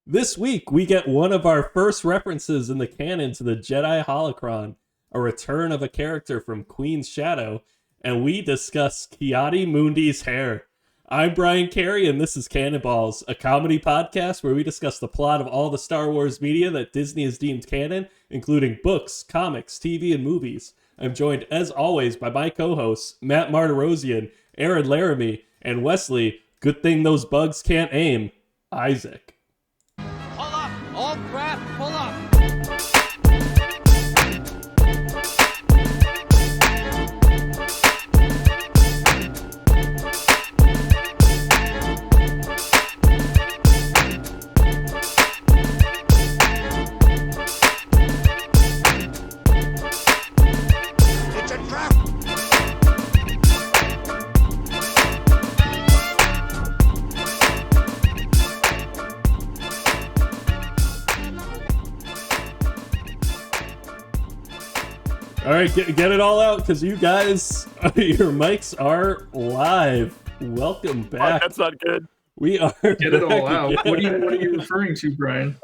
This week, we get one of our first references in the canon to the Jedi Holocron, a return of a character from Queen's Shadow, and we discuss Ki-Adi Mundi's hair. I'm Brian Carey, and this is Cannonballs, a comedy podcast where we discuss the plot of all the Star Wars media that Disney has deemed canon, including books, comics, TV, and movies. I'm joined, as always, by my co-hosts, Matt Martirosian, Aaron Laramie, and Wesley, good thing those bugs can't aim, Isaac. Pull up! All crap, pull up! It's a trap! All right, get it all out, because you guys, your mics are live. Welcome back. That's not good. We are Get it all back out. again. What are you referring to, Brian?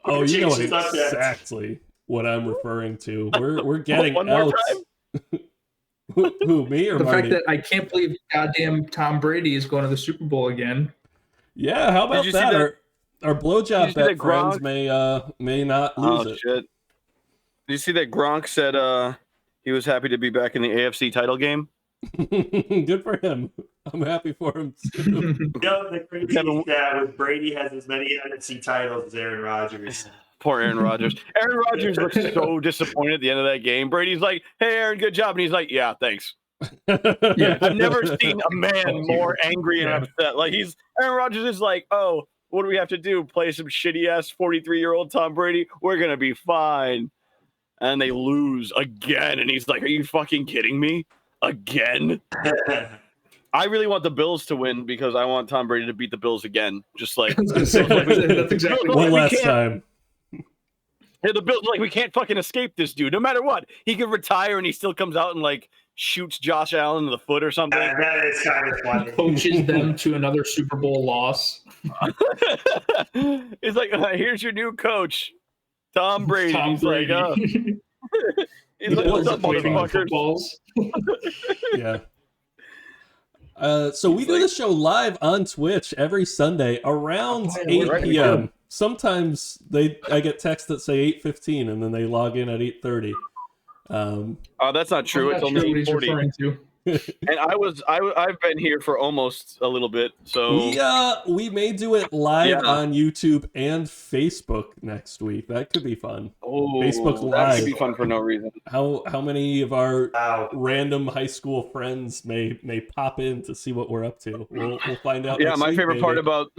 Oh, you know Change the subject. exactly what I'm referring to. We're getting One more out. Who, me or The Marty? fact that I can't believe goddamn Tom Brady is going to the Super Bowl again. Yeah, how about you see that? that- Our blowjob Did you see bet that friends Gronk- may not Oh lose it. shit! Did you see that Gronk said he was happy to be back in the AFC title game? Good for him. I'm happy for him too. You know, the crazy stat was Brady has as many NFC titles as Aaron Rodgers. Poor Aaron Rodgers. Aaron Rodgers looked so disappointed at the end of that game. Brady's like, "Hey, Aaron, good job," and he's like, "Yeah, thanks." Yeah. I've never seen a man more angry and upset. Like Aaron Rodgers is like, "Oh, what do we have to do? Play some shitty ass 43-year-old Tom Brady? We're gonna be fine." And they lose again, and he's like, "Are you fucking kidding me? Again?" I really want the Bills to win because I want Tom Brady to beat the Bills again. Just like That's exactly One we last can't- time. Yeah, the Bills are like, we can't fucking escape this dude. No matter what, he could retire and he still comes out and like shoots Josh Allen in the foot or something. That is kind of funny. coaches them to another Super Bowl loss. He's like, "Here's your new coach, Tom Brady." Tom He's Brady. like, he's like, "What's up, Waving the motherfuckers?" footballs. Yeah. So we do the show live on Twitch every Sunday around Oh, 8 right, we p.m. do. Sometimes I get texts that say 8:15 and then they log in at 8:30. Oh, that's not true. I'm It's not only sure what he's 40. referring to. And I've been here for almost a little bit. So We may do it live Yeah. on YouTube and Facebook next week. That could be fun. Facebook that Live. could be fun for no reason. How many of our Wow. random high school friends may pop in to see what we're up to? We'll find out. Yeah, next my week, favorite part maybe. about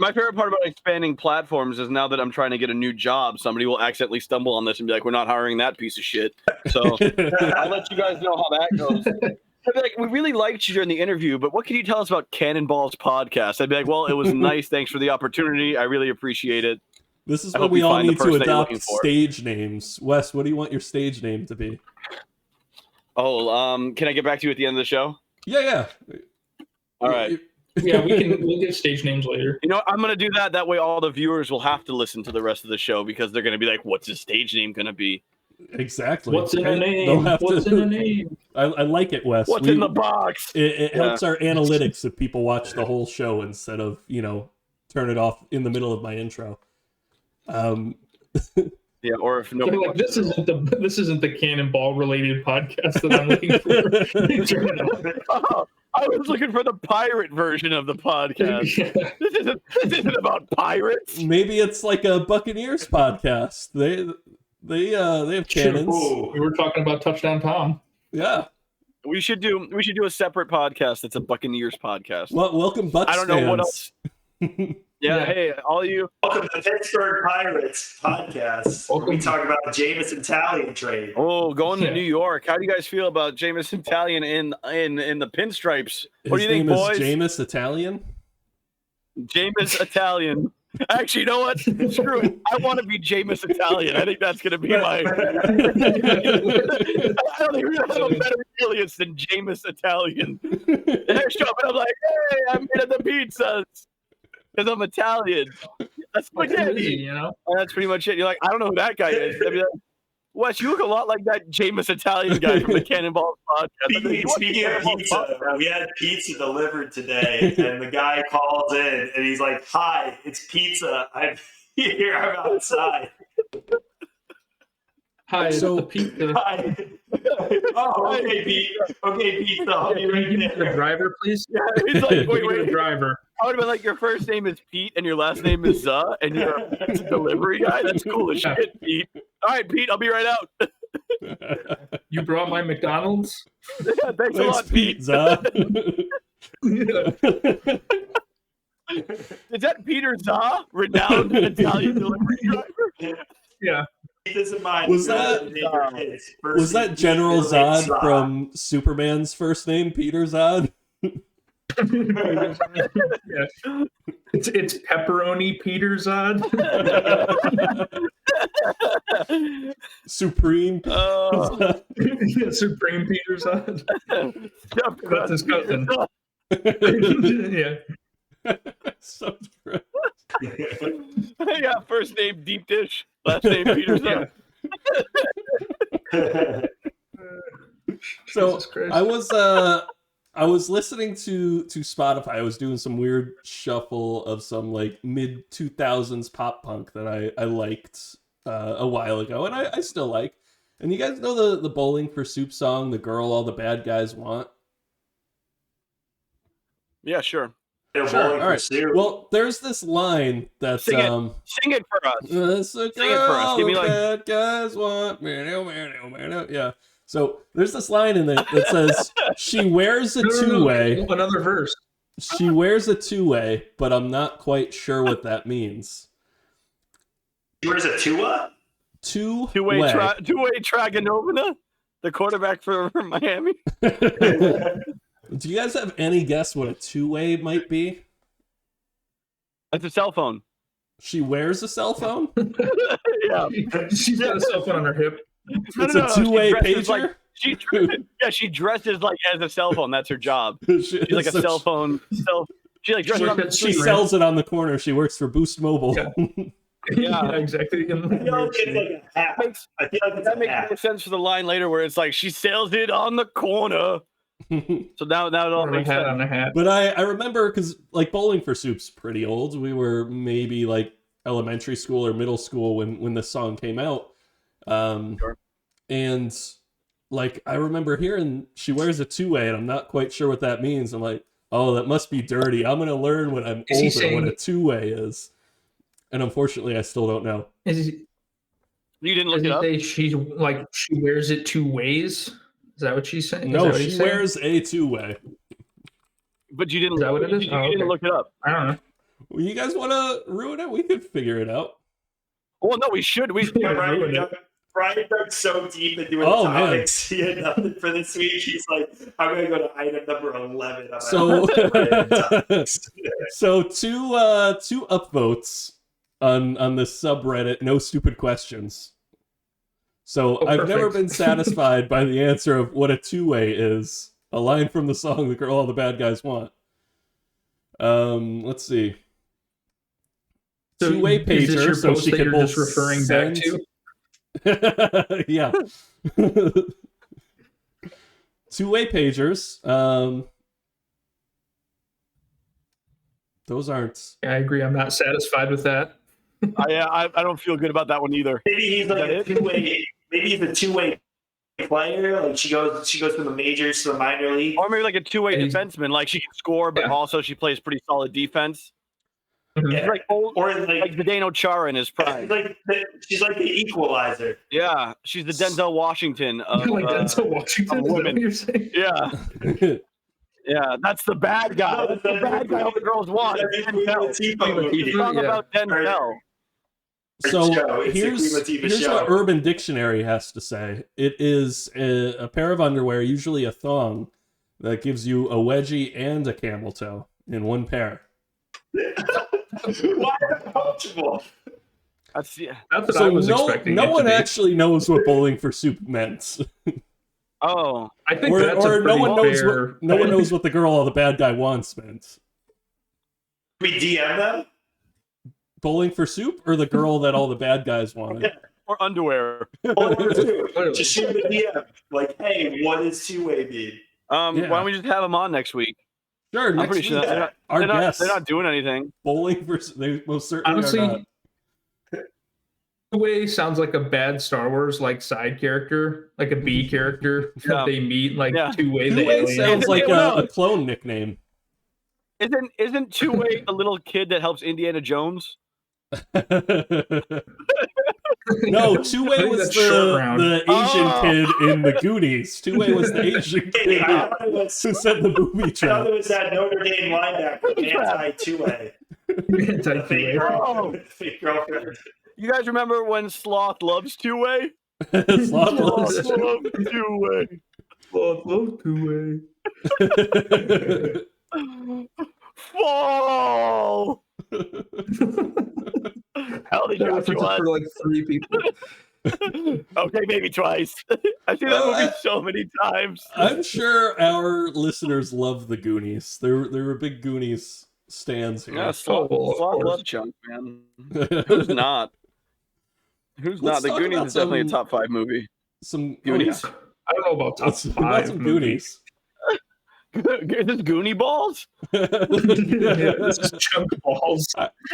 expanding platforms is now that I'm trying to get a new job, somebody will accidentally stumble on this and be like, "We're not hiring that piece of shit." So I'll let you guys know how that goes. They'd be like, "We really liked you during the interview, but what can you tell us about Cannonballs podcast?" I'd be like, "Well, it was nice. Thanks for the opportunity. I really appreciate it." This is I when hope we you all find the need to person that you're adopt looking for. stage names. Wes, what do you want your stage name to be? Oh, can I get back to you at the end of the show? Yeah. All right. Yeah, we'll get stage names later. You know, I'm going to do that. That way all the viewers will have to listen to the rest of the show because they're going to be like, "What's his stage name going to be?" Exactly. What's in a They'll name? have What's to- in a name? I like it, Wes. What's in the box? It Yeah. helps our analytics if people watch the whole show instead of, turn it off in the middle of my intro. Yeah, or if They're nobody like, this isn't the Cannonball related podcast that I'm looking for. Turn it off. Oh, I was looking for the pirate version of the podcast. Yeah. This isn't about pirates. Maybe it's like a Buccaneers podcast. They have cannons. Ooh. We were talking about Touchdown Tom. Yeah. We should do a separate podcast that's a Buccaneers podcast. Well, welcome, Bucks I don't know what fans. else. Yeah, hey, all you. Welcome to the Pittsburgh Pirates podcast, where we talk about the Jameis Italian trade. Oh, going to Yeah. New York. How do you guys feel about Jameis Italian in the pinstripes? What do His you think, name boys? is Jameis Italian. Jameis Italian. Actually, you know what? Screw it. I want to be Jameis Italian. I think that's going to be my. I don't think we're going to have a better alias than Jameis Italian. And I show up and I'm like, "Hey, I made the pizzas because I'm Italian." That's spaghetti. You know? And that's pretty much it. You're like, I don't know who that guy is. I'd be like, Wes, you look a lot like that Jameis Italian guy from the Cannonball podcast. Speaking of pizza, we had pizza delivered today, and the guy calls in, and he's like, "Hi, it's pizza. I'm here. I'm outside." Hi, So- the pizza. Hi. Oh, okay, Pete. Okay, pizza. I'll be Can you right give me the there. driver, please? Yeah, he's like, Give me wait. the driver. I would have been like, your first name is Pete and your last name is and you're a delivery guy? That's cool as shit, Pete. All right, Pete, I'll be right out. You brought my McDonald's? Yeah, thanks a Thanks, lot, Pete. pizza. Is that Peter Za, renowned Italian delivery driver? Yeah. Keep this in mind. Was that- Was that General Zod from Superman's first name, Peter Zod? Yeah. It's pepperoni Peter Zod. Supreme. Supreme Peter Zod. That's his cousin. Yeah. So true. Yeah, first name Deep Dish, last name Peter Za. So Jesus Christ. I was listening to Spotify. I was doing some weird shuffle of some like mid 2000s pop punk that I liked a while ago, and I still like. And you guys know the Bowling for Soup song, "The Girl All the Bad Guys Want"? Yeah, sure. Sure. All right. Well, there's this line that's Sing it for us. "That's the Sing it for us. girl Give me, the like- bad guys want." Yeah. So there's this line in there that says, "She wears a two-way." Another verse. She wears a two-way, but I'm not quite sure what that means. Where's a Tua? Two-way Tragonovina, the quarterback for Miami. Do you guys have any guess what a two-way might be? That's a cell phone. She wears a cell phone? Yeah. She's got a cell phone on her hip. It's a two-way pager? She dresses like as a cell phone. That's her job. She's She's like a cell phone. She like dresses on the She street. sells it on the corner. She works for Boost Mobile. Yeah. Yeah. Exactly. I feel like it's like a hat. I feel like it's That a makes hat. more sense for the line later where it's like she sells it on the corner. So now it all On a makes hat sense. on a hat. But I remember, because like Bowling for Soup's pretty old. We were maybe like elementary school or middle school when this song came out. Sure. And like I remember hearing she wears a two-way, and I'm not quite sure what that means. I'm like, oh, that must be dirty. I'm gonna learn when I'm Is he older saying- what a two-way is. And unfortunately, I still don't know. You didn't look it up? She wears it two ways. Is that what she's saying? Is that No, what she he's saying? wears a two-way. But you didn't. Is that what it is? You Oh, didn't okay. look it up. I don't know. Well, you guys want to ruin it? We could figure it out. Well, no, we should. We Yeah, ruined Brian dug so deep into Oh, the man. topics. He had nothing for this week. He's like, I'm going to go to item number 11. On my So- topics. So two upvotes on this subreddit. No stupid questions. So Oh, I've never perfect. been satisfied by the answer of what a two-way is. A line from the song "The Girl All the Bad Guys Want." Let's see. So Two-way is this pager, your so post she that can you're both just referring back send- Yeah. Two-way pagers. Those aren't. I agree. I'm not satisfied with that. I don't feel good about that one either. Maybe he's like a two-way. Maybe he's a two-way player. Like she goes from the majors to the minor league. Or maybe like a two-way And- defenseman. Like she can score, but Yeah. also she plays pretty solid defense. Yeah. She's like old, Or like Zdeno Chara in his prime. she's like the equalizer. Yeah, she's the Denzel Washington of Like Denzel Washington. Is that women. what you're saying? yeah, yeah. That's the bad guy. That's the bad guy all the girls want. It's like the Queen Denzel. Latifah movie. It's a song Yeah. about Denzel. So show. It's a here's Queen Latifah show. what Urban Dictionary has to say. It is a pair of underwear, usually a thong, that gives you a wedgie and a camel toe in one pair. Why approachable? That's yeah. That's what I So was expecting. no it to one be. actually knows what Bowling for Soup meant, Oh, I think or, that's a or no pretty one knows fair- what no one knows what the girl all the bad guy wants meant. We DM them? Bowling for soup? Bowling for soup, or the girl that all the bad guys wanted? Or underwear. Bowling for soup. Just shoot the DM. Like, hey, what does two-way mean? Why don't we just have them on next week? Sure, I'm next pretty sure week. they're not doing anything. Bowling for they most certainly Honestly, are not. Two-Way sounds like a bad Star Wars like side character, like a B character that they meet like Two-Way the Two-way alien. sounds like a clone nickname. Isn't Two-Way the little kid that helps Indiana Jones? No, Two-Way was the Asian kid in the Goonies. Two-Way was the Asian kid who set the booby I trap. thought it was that Notre Dame linebacker, anti-two-way. Fake girlfriend. You guys remember when Sloth loves Two-Way? Sloth loves Two-Way. Sloth loves Two-Way. Fall. How did you for like 3 people? Okay, maybe twice. I've seen that movie so many times. I'm sure our listeners love the Goonies. There were big Goonies stands here. Yeah, Sloth love Chunk, man. Who's not? Who's not? The Goonies is definitely a top 5 movie. Some Goonies. I don't know about top 5. About some Goonies. Is this Goonie Balls? This is Chunk Balls.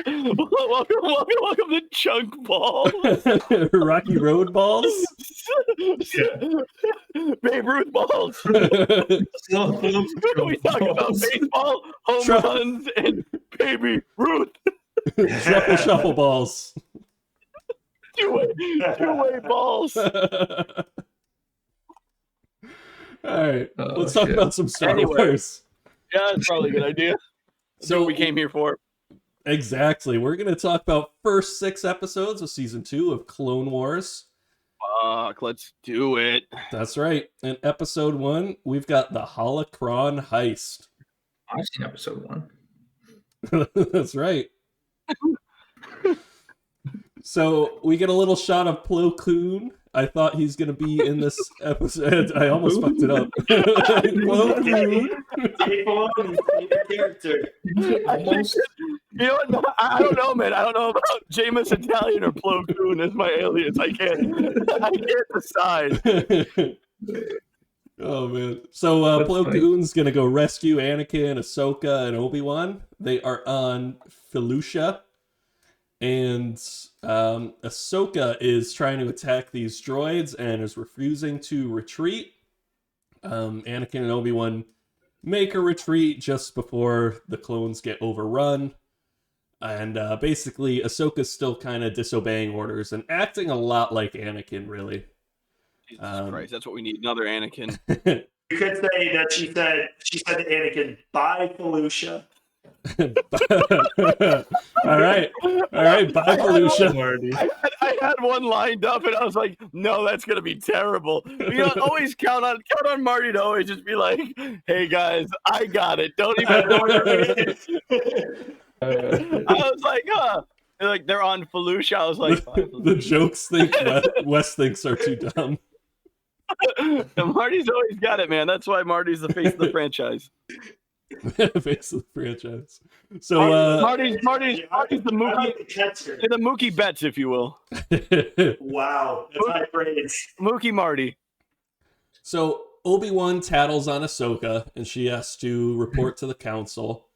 Welcome to Chunk Balls. Rocky Road balls. Babe Ruth balls. We talk about baseball, home runs, and Baby Ruth. Shuffle balls. Two-way balls. All right, let's talk about some Star Wars. Yeah, that's probably a good idea. So what we came here for. Exactly. We're going to talk about first 6 episodes of season 2 of Clone Wars. Fuck, let's do it. That's right. In episode 1, we've got the Holocron Heist. I've seen episode 1. That's right. So we get a little shot of Plo Koon. I thought he's going to be in this episode. I almost fucked it up. Plo Koon. Character. You know what? I don't know, man. I don't know about Jameis Italian or Plo Koon as my alias. I can't decide. Oh man! So Plo Koon's gonna go rescue Anakin, Ahsoka, and Obi-Wan. They are on Felucia, and Ahsoka is trying to attack these droids and is refusing to retreat. Anakin and Obi-Wan make a retreat just before the clones get overrun. And basically, Ahsoka's still kind of disobeying orders and acting a lot like Anakin, really. Jesus Christ, that's what we need. Another Anakin. You could say that she said to Anakin, "Bye, Felucia." All right, bye, Felucia. I had one lined up, and I was like, "No, that's gonna be terrible." You know, always count on Marty to always just be like, "Hey guys, I got it. Don't even worry." I was like, like they're on Felucia. I was like, the jokes Wes thinks are too dumb. Marty's always got it, man. That's why Marty's the face of the franchise. Face of the franchise. So Marty's the Mookie, the Mookie Betts, if you will. Wow, that's high praise. Mookie Marty. So Obi-Wan tattles on Ahsoka, and she has to report to the council.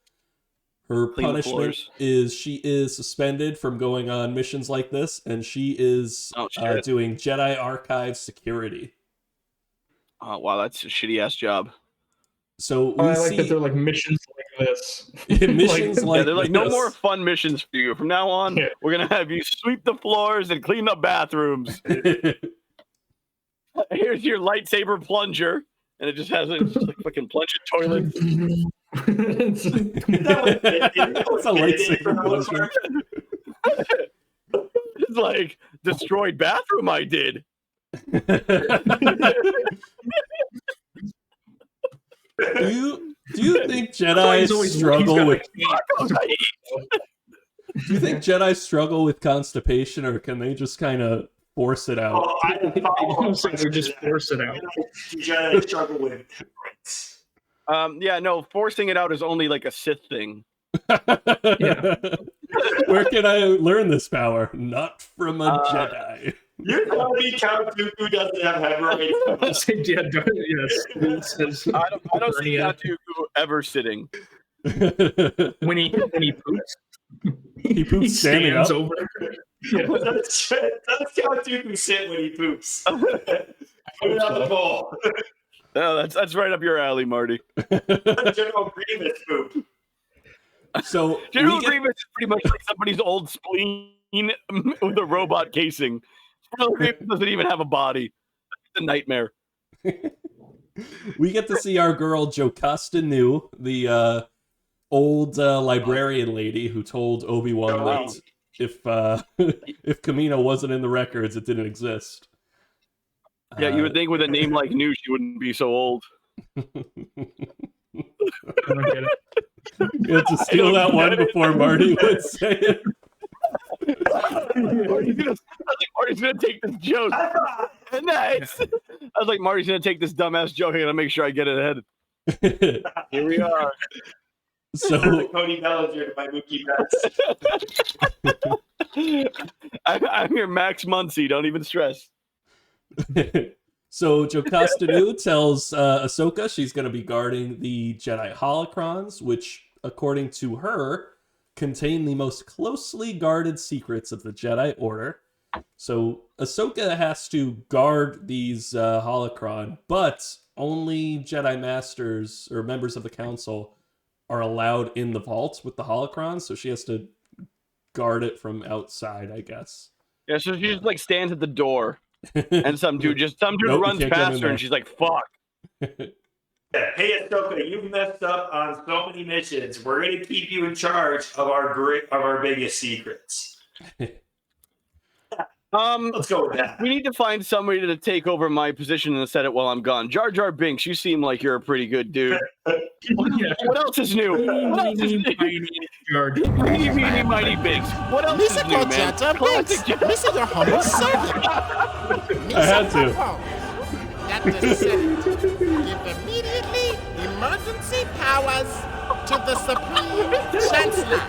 Her punishment is she is suspended from going on missions like this, and she is doing Jedi Archives security. Oh wow, that's a shitty ass job. So I like that they're like missions like this. Missions like they're like this. no more fun missions for you. From now on, we're gonna have you sweep the floors and clean up bathrooms. Here's your lightsaber plunger, and it just has like fucking plunging toilet. It's a lightsaber plunger. It's like destroyed bathroom. I did. Do you think Jedi struggle with? Do you think Jedi struggle with constipation, or can they just kind of force it out? They just force it out. Jedi struggle with temperance. Yeah, no, forcing it out is only like a Sith thing. Yeah. Where can I learn this power? Not from a Jedi. You're telling me Count Dooku doesn't have hemorrhoids? Yes. I don't see Count Dooku ever sitting. When he poops, He poops standing up. over. Yeah. Does Count Dooku sit when he poops? Put it on the bowl. No, that's right up your alley, Marty. General Grievous poop. So General Grievous is pretty much like somebody's old spleen with a robot casing. General Grievous doesn't even have a body. It's a nightmare. we get to see our girl Jocasta Nu, the old librarian lady who told Obi-Wan that if Kamino wasn't in the records, it didn't exist. Yeah, you would think with a name like Nu, she wouldn't be so old. I don't get it. You have to steal that one before Marty would say it. Marty's gonna take this joke. And nice. I was like, Marty's gonna take this dumbass joke. I'm gonna make sure I get it ahead. Here we are. So Cody Bellinger to my Mookie Betts. I'm your Max Muncy. Don't even stress. So Jocasta Nu tells Ahsoka she's going to be guarding the Jedi Holocrons, which, according to her, contain the most closely guarded secrets of the Jedi Order. So Ahsoka has to guard these Holocron, but only Jedi Masters or members of the Council are allowed in the vault with the Holocron, so she has to guard it from outside, I guess. Yeah, so she just like stands at the door. And some dude Nope, runs past her, and she's like, "Fuck." Hey, Ahsoka, you've messed up on so many missions. We're gonna keep you in charge of our biggest secrets. Let's go with that. We need to find somebody to take over my position in the Senate while I'm gone. Jar Jar Binks, you seem like you're a pretty good dude. What else is new? What else is new? Meeny, meeny, mighty Binks. What else is new, man? Classic Jedi. This is your humble servant. I had to. That the Senate give immediately emergency powers to the Supreme Chancellor.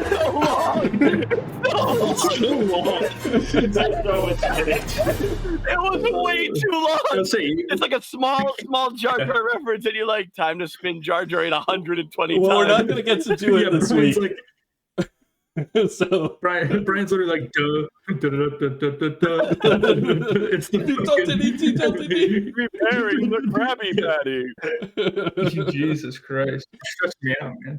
It was way too long. It's like a small Jar Jar reference, and you're like, time to spin Jar Jar 120 times. Well, we're not going to get to do it this week. So Brian's literally like, duh. It's the preparing the Krabby Patty. Jesus Christ. Stress me out, man.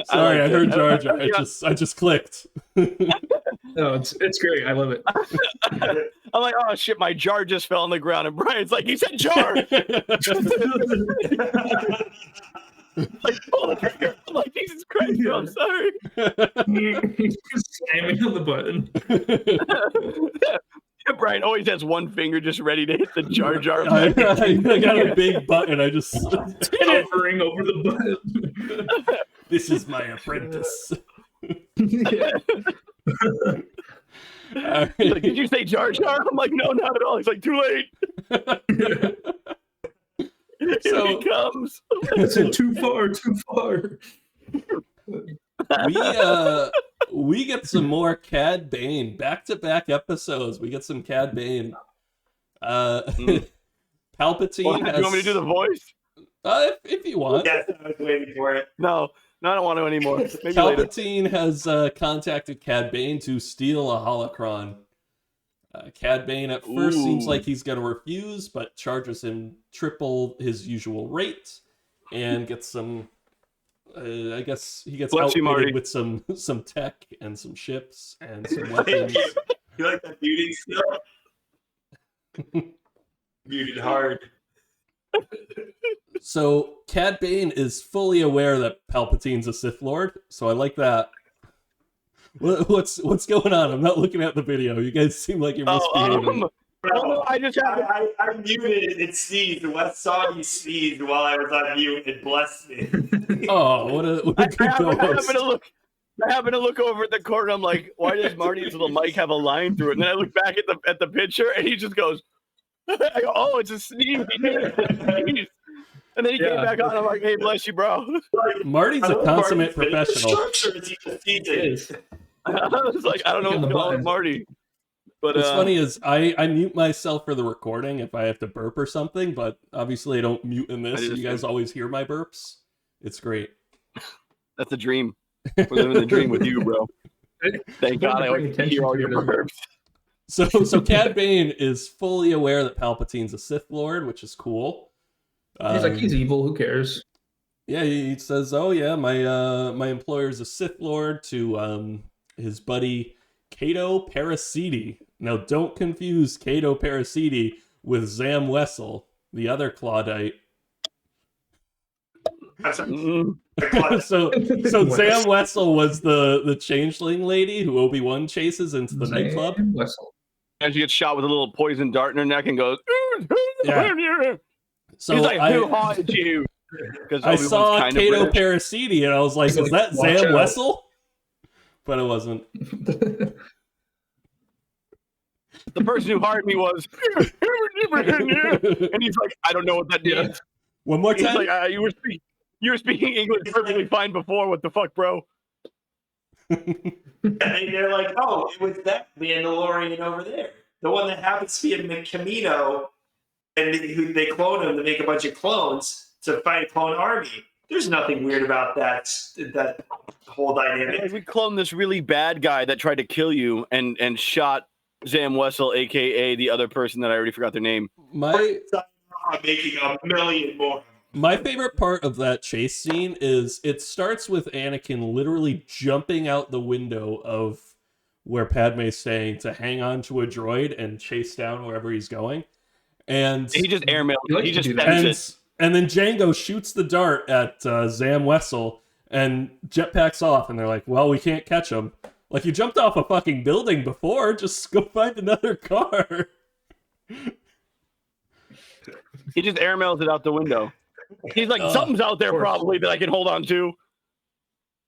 Sorry, I heard Jar Jar. I just clicked. No, it's great. I love it. I'm like, oh shit, my jar just fell on the ground, and Brian's like, he said jar. Like, pull the trigger. I'm like, Jesus Christ, I'm sorry. He's slamming on the button. Brian always has one finger just ready to hit the Jar Jar. I got a big button. I just hovering over the button. This is my apprentice. Like, did you say Jar Jar? I'm like, no, not at all. He's like, too late. Here he comes. I said too far. We get some more Cad Bane, back-to-back episodes. We get some Cad Bane. Palpatine. You want me to do the voice? If you want. Yes, I was waiting for it. No, I don't want to anymore. Maybe Palpatine has contacted Cad Bane to steal a holocron. Cad Bane at first seems like he's going to refuse, but charges him triple his usual rate and gets some. I guess he gets outfitted with some tech and some ships and some weapons. You like that muting still? Muted hard. So Cad Bane is fully aware that Palpatine's a Sith Lord, so I like that. What's going on? I'm not looking at the video. You guys seem like you're misbehaving. I muted and sneezed. Wes saw me sneeze while I was on mute and blessed me. Oh, what a good co-host. I happen to look over at the corner. I'm like, why does Marty's little mic have a line through it? And then I look back at the picture, and he just goes, I go, oh, it's a sneeze. And then he came back on. I'm like, hey, bless you, bro. Marty's a consummate professional. I was like, I don't know what's going on with Marty. But what's funny is I mute myself for the recording if I have to burp or something, but obviously I don't mute in this. You guys always hear my burps. It's great. That's a dream. We're living the dream with you, bro. Thank God I always hear all your burps. So Cad Bane is fully aware that Palpatine's a Sith Lord, which is cool. He's like, he's evil. Who cares? Yeah, he says, "Oh yeah, my employer's a Sith Lord," to his buddy Cato Parasiti. Now, don't confuse Cato Parasiti with Zam Wessel, the other Claudite. so Zam Wessel was the changeling lady who Obi-Wan chases into the nightclub. Wessel. And she gets shot with a little poison dart in her neck and goes, yeah. So he's like, who hired you? I saw Cato Parasiti and I was like, is that Zam Wessel? But it wasn't. The person who hired me was, and he's like, I don't know what that means. One more time. He's like, you were speaking English perfectly fine before. What the fuck, bro? And they're like, oh, it was that Mandalorian over there, the one that happens to be in the Camino, and they clone him to make a bunch of clones to fight a clone army. There's nothing weird about that whole dynamic. We cloned this really bad guy that tried to kill you and shot Zam Wessel, aka the other person that I already forgot their name. I'm making a million more. My favorite part of that chase scene is it starts with Anakin literally jumping out the window of where Padme's staying to hang on to a droid and chase down wherever he's going. And he just airmailed. He just and then Django shoots the dart at Zam Wessel and jetpacks off, and they're like, well, we can't catch him. Like, you jumped off a fucking building before, just go find another car. He just airmails it out the window. He's like, something's out there probably that I can hold on to.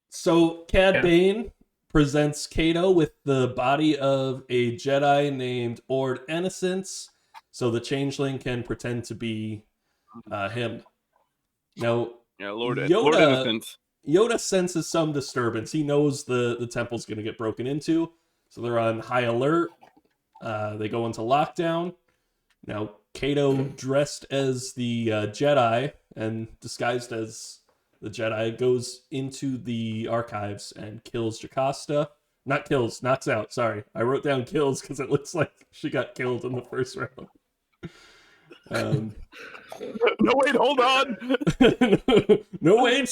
So Cad Bane presents Cato with the body of a Jedi named Ord Innocence, so the changeling can pretend to be him. Now, Lord Innocence. Yoda senses some disturbance. He knows the temple's going to get broken into, so they're on high alert. They go into lockdown. Now, Cato, dressed as the Jedi and disguised as the Jedi, goes into the archives and kills Jocasta. Not kills, knocks out. Sorry, I wrote down kills because it looks like she got killed in the first round. No, wait, hold on. No, wait.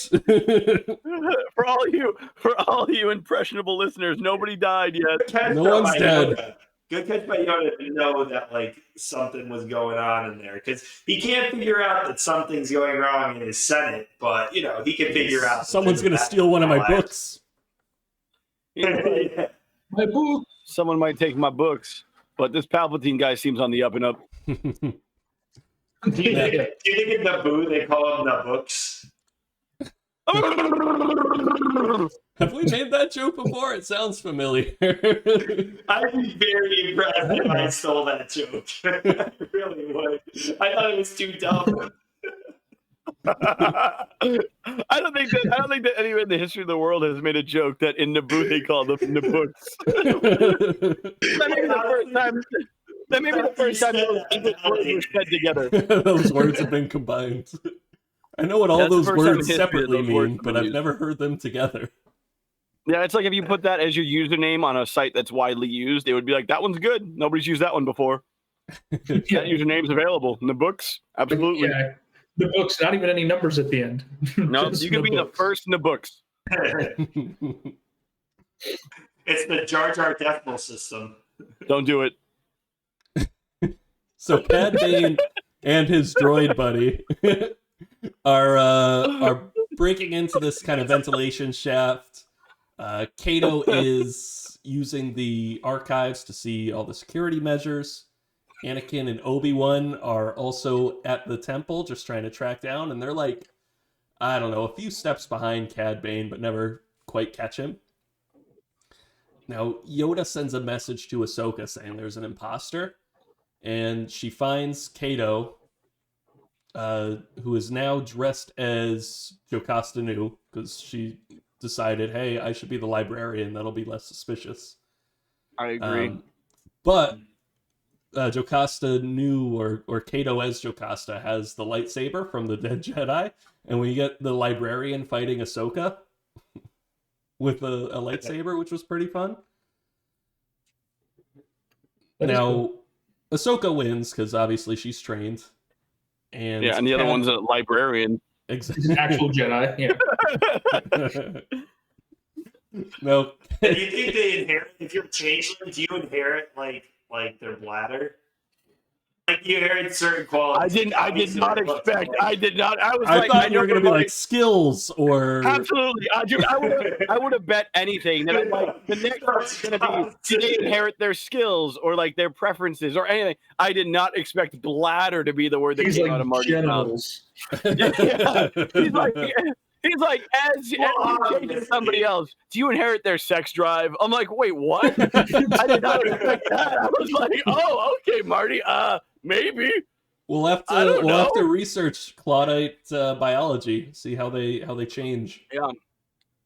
For all you impressionable listeners, nobody died yet. No one's dead. Good catch by Yoda to know that like something was going on in there, because he can't figure out that something's going wrong in his Senate, but he can figure out someone's going to steal one of my books. My book. Someone might take my books, but this Palpatine guy seems on the up and up. Do you think in Naboo they call him the books? Have we made that joke before? It sounds familiar. I'd be very impressed if I stole that joke. I really would. I thought it was too dumb. I don't think that anyone in the history of the world has made a joke that in Naboo they call them the books. That may be the first time those words were said together. Those words have been combined. I know what all those words separately mean, but I've never heard them together. Yeah, it's like if you put that as your username on a site that's widely used, it would be like, that one's good. Nobody's used that one before. That username's available in the books. Absolutely. Yeah, the books, not even any numbers at the end. No, you can be the first in the books. It's the Jar Jar decimal system. Don't do it. So Cad Bane and his droid buddy are breaking into this kind of ventilation shaft. Cato is using the archives to see all the security measures. Anakin and Obi-Wan are also at the temple just trying to track down, and they're like, I don't know, a few steps behind Cad Bane, but never quite catch him. Now, Yoda sends a message to Ahsoka saying there's an imposter, and she finds Cato who is now dressed as Jocasta Nu, because she decided, hey, I should be the librarian. That'll be less suspicious. I agree. But Jocasta Nu, or Cato as Jocasta, has the lightsaber from the dead Jedi, and we get the librarian fighting Ahsoka with a lightsaber, which was pretty fun. Now, Ahsoka wins because obviously she's trained, and and the other one's a librarian. Exactly. Actual Jedi. Yeah. No. Do you think they inherit? If you're changeling, do you inherit like their bladder? Like you inherit certain qualities. I did not expect. I did not. I was. I like, thought you were going to be like skills or. Absolutely. I would have bet anything that I'm like the next one's going to be. Do they inherit their skills or like their preferences or anything? I did not expect bladder to be the word that He's came like out of Marty's mouth. genitals. Yeah. He's like, as you change to somebody else, do you inherit their sex drive? I'm like, wait, what? I did not expect that. I was like, oh, okay, Marty, maybe. We'll have to research Claudite biology, see how they change.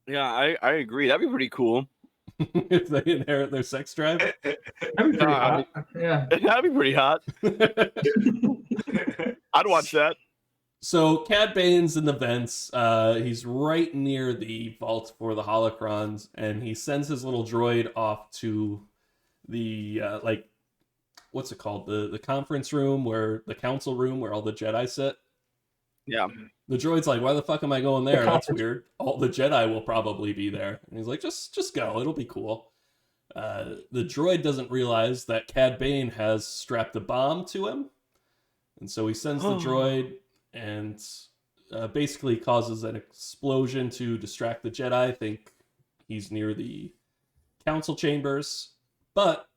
Yeah, I agree. That'd be pretty cool. If they inherit their sex drive. That'd be pretty hot. Yeah. That'd be pretty hot. I'd watch that. So Cad Bane's in the vents. He's right near the vault for the holocrons, and he sends his little droid off to the what's it called? The conference room, where the council room where all the Jedi sit. Yeah. The droid's like, why the fuck am I going there? That's weird. All the Jedi will probably be there. And he's like, just go. It'll be cool. The droid doesn't realize that Cad Bane has strapped a bomb to him. And so he sends the droid and basically causes an explosion to distract the Jedi. I think he's near the council chambers, but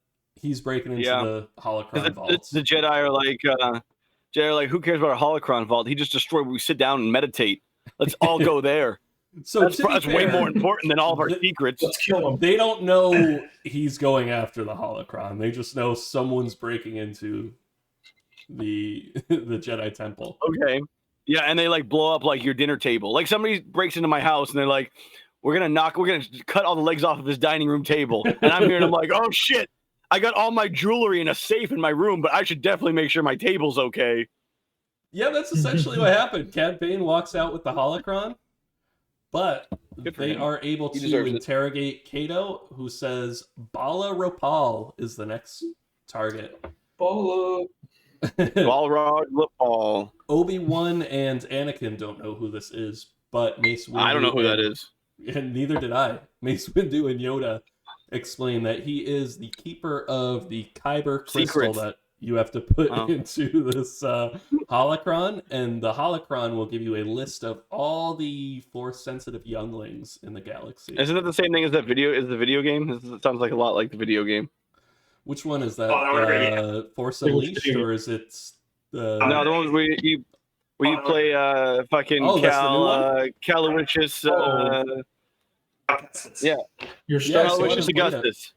he's breaking into the holocron vaults. The Jedi are like, who cares about a holocron vault? He just destroyed where we sit down and meditate. Let's all go there. So that's way more important than all of our secrets. Let's kill him. They don't know he's going after the holocron. They just know someone's breaking into the Jedi temple. Okay. Yeah, and they like blow up like your dinner table. Like somebody breaks into my house and they're like, we're gonna cut all the legs off of his dining room table. And I'm here and I'm like, oh shit, I got all my jewelry in a safe in my room, but I should definitely make sure my table's okay. Yeah, that's essentially what happened. Cad Bane walks out with the holocron, but they are able to interrogate Cato, who says Bolla Ropal is the next target. Bolla. Balrog Ropal. Obi-Wan and Anakin don't know who this is, but Mace Windu. I don't know who that is. And neither did I. Mace Windu and Yoda explain that he is the keeper of the Kyber crystal that you have to put into this holocron, and the holocron will give you a list of all the Force-sensitive younglings in the galaxy. Isn't it the same thing as that video? Is the video game? It sounds like a lot like the video game. Which one is that? Force Unleashed, or is it? No, the one where you play fucking Calowicious. Yeah, You're Calowicious Augustus.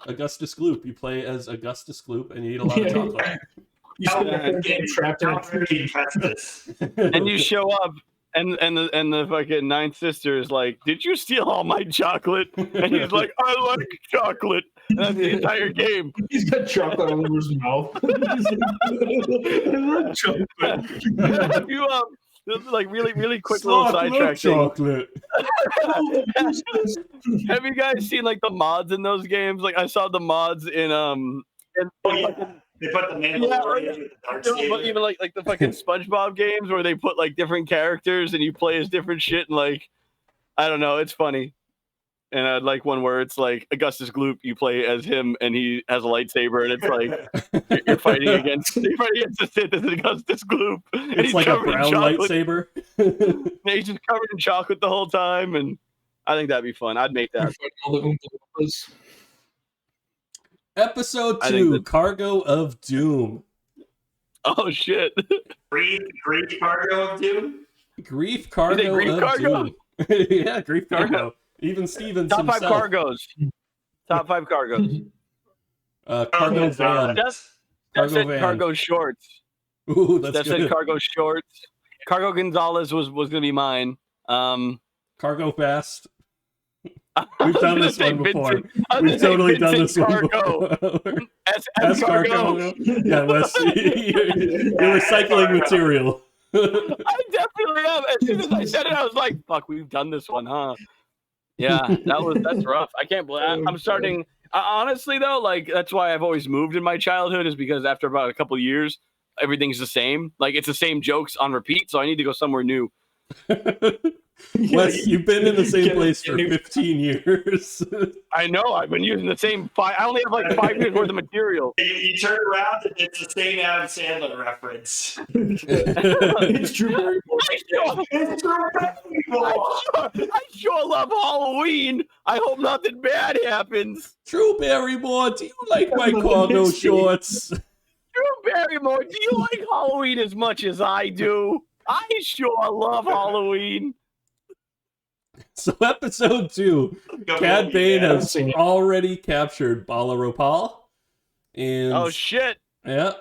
Augustus Gloop. You play as Augustus Gloop, and you eat a lot of chocolate. You trapped in a and you show up, and the fucking ninth sister is like, "Did you steal all my chocolate?" And he's like, "I like chocolate." And that's the entire game. He's got chocolate all over his mouth. I love chocolate. You like really quick little sidetrack thing. Have you guys seen like the mods in those games? Like I saw the mods in they put the Mandalorian in the dark saber. Even like the fucking SpongeBob games where they put like different characters and you play as different shit and like I don't know, it's funny. And I'd like one where it's like Augustus Gloop, you play as him and he has a lightsaber and it's like you're fighting against the Sith as Augustus Gloop. And It's he's like a covered in brown chocolate. lightsaber. Yeah, he's just covered in chocolate the whole time, and I think that'd be fun. I'd make that. Episode 2, Cargo of Doom. Oh shit! Grief Cargo of Doom. Grief Cargo Grief of Cargo? Doom. Yeah, Grief Cargo. Even Stevens Top 5 himself. cargos. Top 5 cargos. Cargo van. That's Cargo it. van. Cargo shorts. Ooh, that's Steph said good. cargo shorts. Cargo Gonzalez was gonna be mine. Cargo fast. I We've was done gonna this say one before. Vincent- I was We've gonna say totally done Vincent this one Cargo. before. S Cargo. cargo. Yeah, Wes, you're recycling material. I definitely am. As soon as I said it, I was like, "Fuck, we've done this one, huh?" Yeah, that's rough. I can't believe I'm starting. Honestly, though, like that's why I've always moved in my childhood is because after about a couple of years, everything's the same. Like it's the same jokes on repeat, so I need to go somewhere new. Wes, you've been in the same place for 15 years. I know. I've been using the same five. I only have like 5 years worth of material. You turn around and it's the same Adam Sandler reference. It's Drew Barrymore. It's Drew Barrymore. I sure love Halloween. I hope nothing bad happens. Drew Barrymore, do you like my cargo shorts? Drew Barrymore, do you like Halloween as much as I do? I sure love Halloween. So episode 2, Cad Bane has already captured Bolla Ropal. And Oh shit. yeah,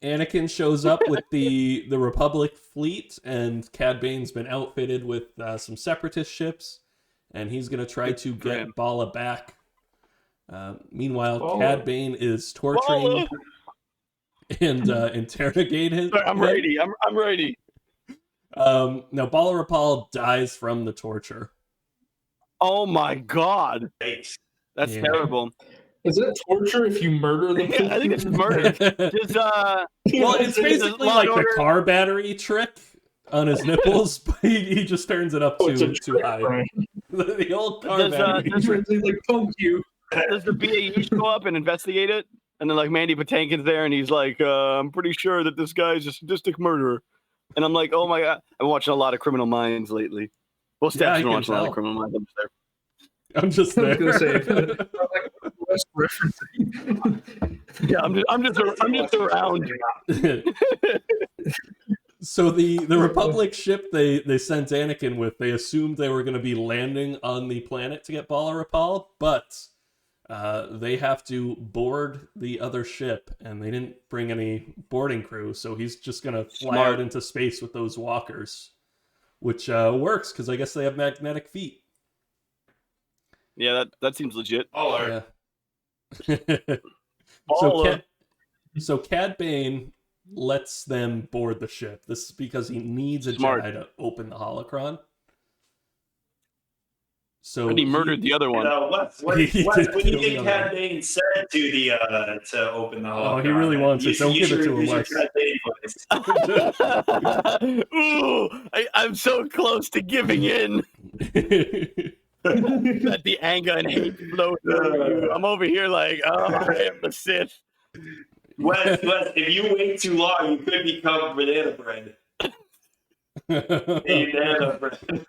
Anakin shows up with the Republic fleet, and Cad Bane's been outfitted with some separatist ships, and he's going to try to get Bolla back. Meanwhile, Cad Bane is torturing and interrogating him. I'm ready. I'm ready. Now, Bolla Ropal dies from the torture. Oh my god. That's terrible. Is it torture if you murder them? Yeah, I think it's murder. Just Well, it's basically like the car battery trick on his nipples, but he just turns it up too high. Right? The old car battery trick. Like, punk you. Does the BAU show up and investigate it? And then like Mandy Patinkin's there, and he's like, "I'm pretty sure that this guy's a sadistic murderer." And I'm like, "Oh my god!" I'm watching a lot of Criminal Minds lately. Well, Steph's been watching a lot of Criminal Minds. I'm just there. I was gonna say, West referencing. Yeah, I'm just around. So the Republic ship they sent Anakin with, they assumed they were going to be landing on the planet to get Bolla Ropal, but they have to board the other ship, and they didn't bring any boarding crew, so he's just going to fly out into space with those walkers, which works because I guess they have magnetic feet. Yeah, that seems legit. Oh, yeah. So Cad Bane lets them board the ship. This is because he needs a Jedi to open the holocron. So and he murdered the other one. What do you think Cad Bane said to open the holocron? Oh, he really wants it. Don't give it to him, Wes. Ooh, I'm so close to giving in. Let the anger and hate flow through you. I'm over here like, oh, I am the Sith. Wes, if you wait too long, you could become banana bread. Banana bread.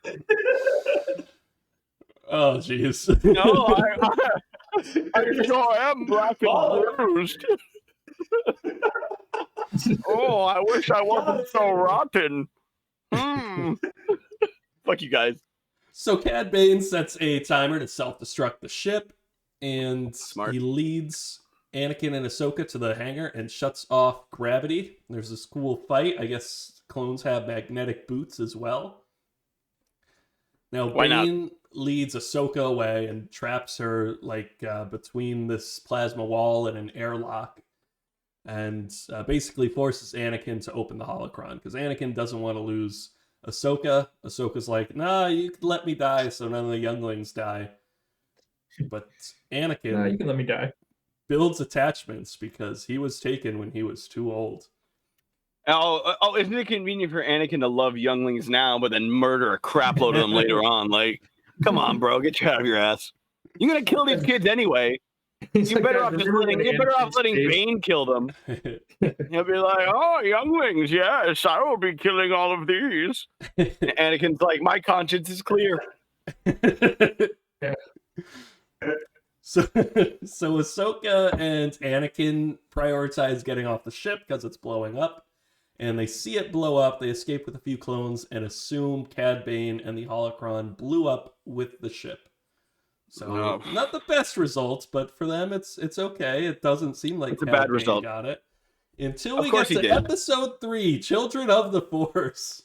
Oh, jeez. No, I sure am black and bruised. Oh, I wish I wasn't so rotten. Fuck you guys. So Cad Bane sets a timer to self-destruct the ship, and he leads Anakin and Ahsoka to the hangar and shuts off gravity. There's this cool fight. I guess clones have magnetic boots as well. Now Bane leads Ahsoka away and traps her between this plasma wall and an airlock, and basically forces Anakin to open the holocron because Anakin doesn't want to lose Ahsoka. Ahsoka's like, nah, you can let me die so none of the younglings die. But Anakin, nah, you can let me die, builds attachments because he was taken when he was too old. Oh, isn't it convenient for Anakin to love younglings now, but then murder a crap load of them later on? Like, come on, bro, get your out of your ass. You're gonna kill these kids anyway. You're better off letting Bane kill them. He'll be like, oh, younglings, yes, I will be killing all of these. And Anakin's like, my conscience is clear. So Ahsoka and Anakin prioritize getting off the ship because it's blowing up. And they see it blow up, they escape with a few clones, and assume Cad Bane and the holocron blew up with the ship. So not the best results, but for them it's okay. It doesn't seem like it's a bad result. Got it. Until Of we course get he to did. episode 3, Children of the Force.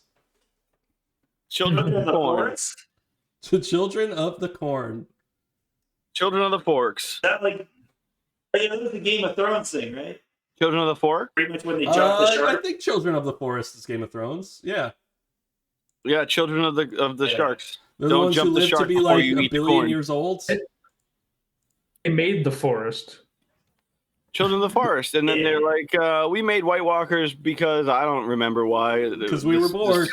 Children of the Corn. Is To Children of the Corn. Children of the Forks. that like, that was the Game of Thrones thing, right? Children of the Fork? Pretty much when they jump the I shark. think Children of the Forest is Game of Thrones. Yeah. Yeah, Children of the Yeah. sharks. They're the Don't ones who jump the live to shark be before like you a eat the billion corn. years old. They made the forest. Children of the Forest. And then they're like, we made White Walkers because I don't remember why. Because we were bored.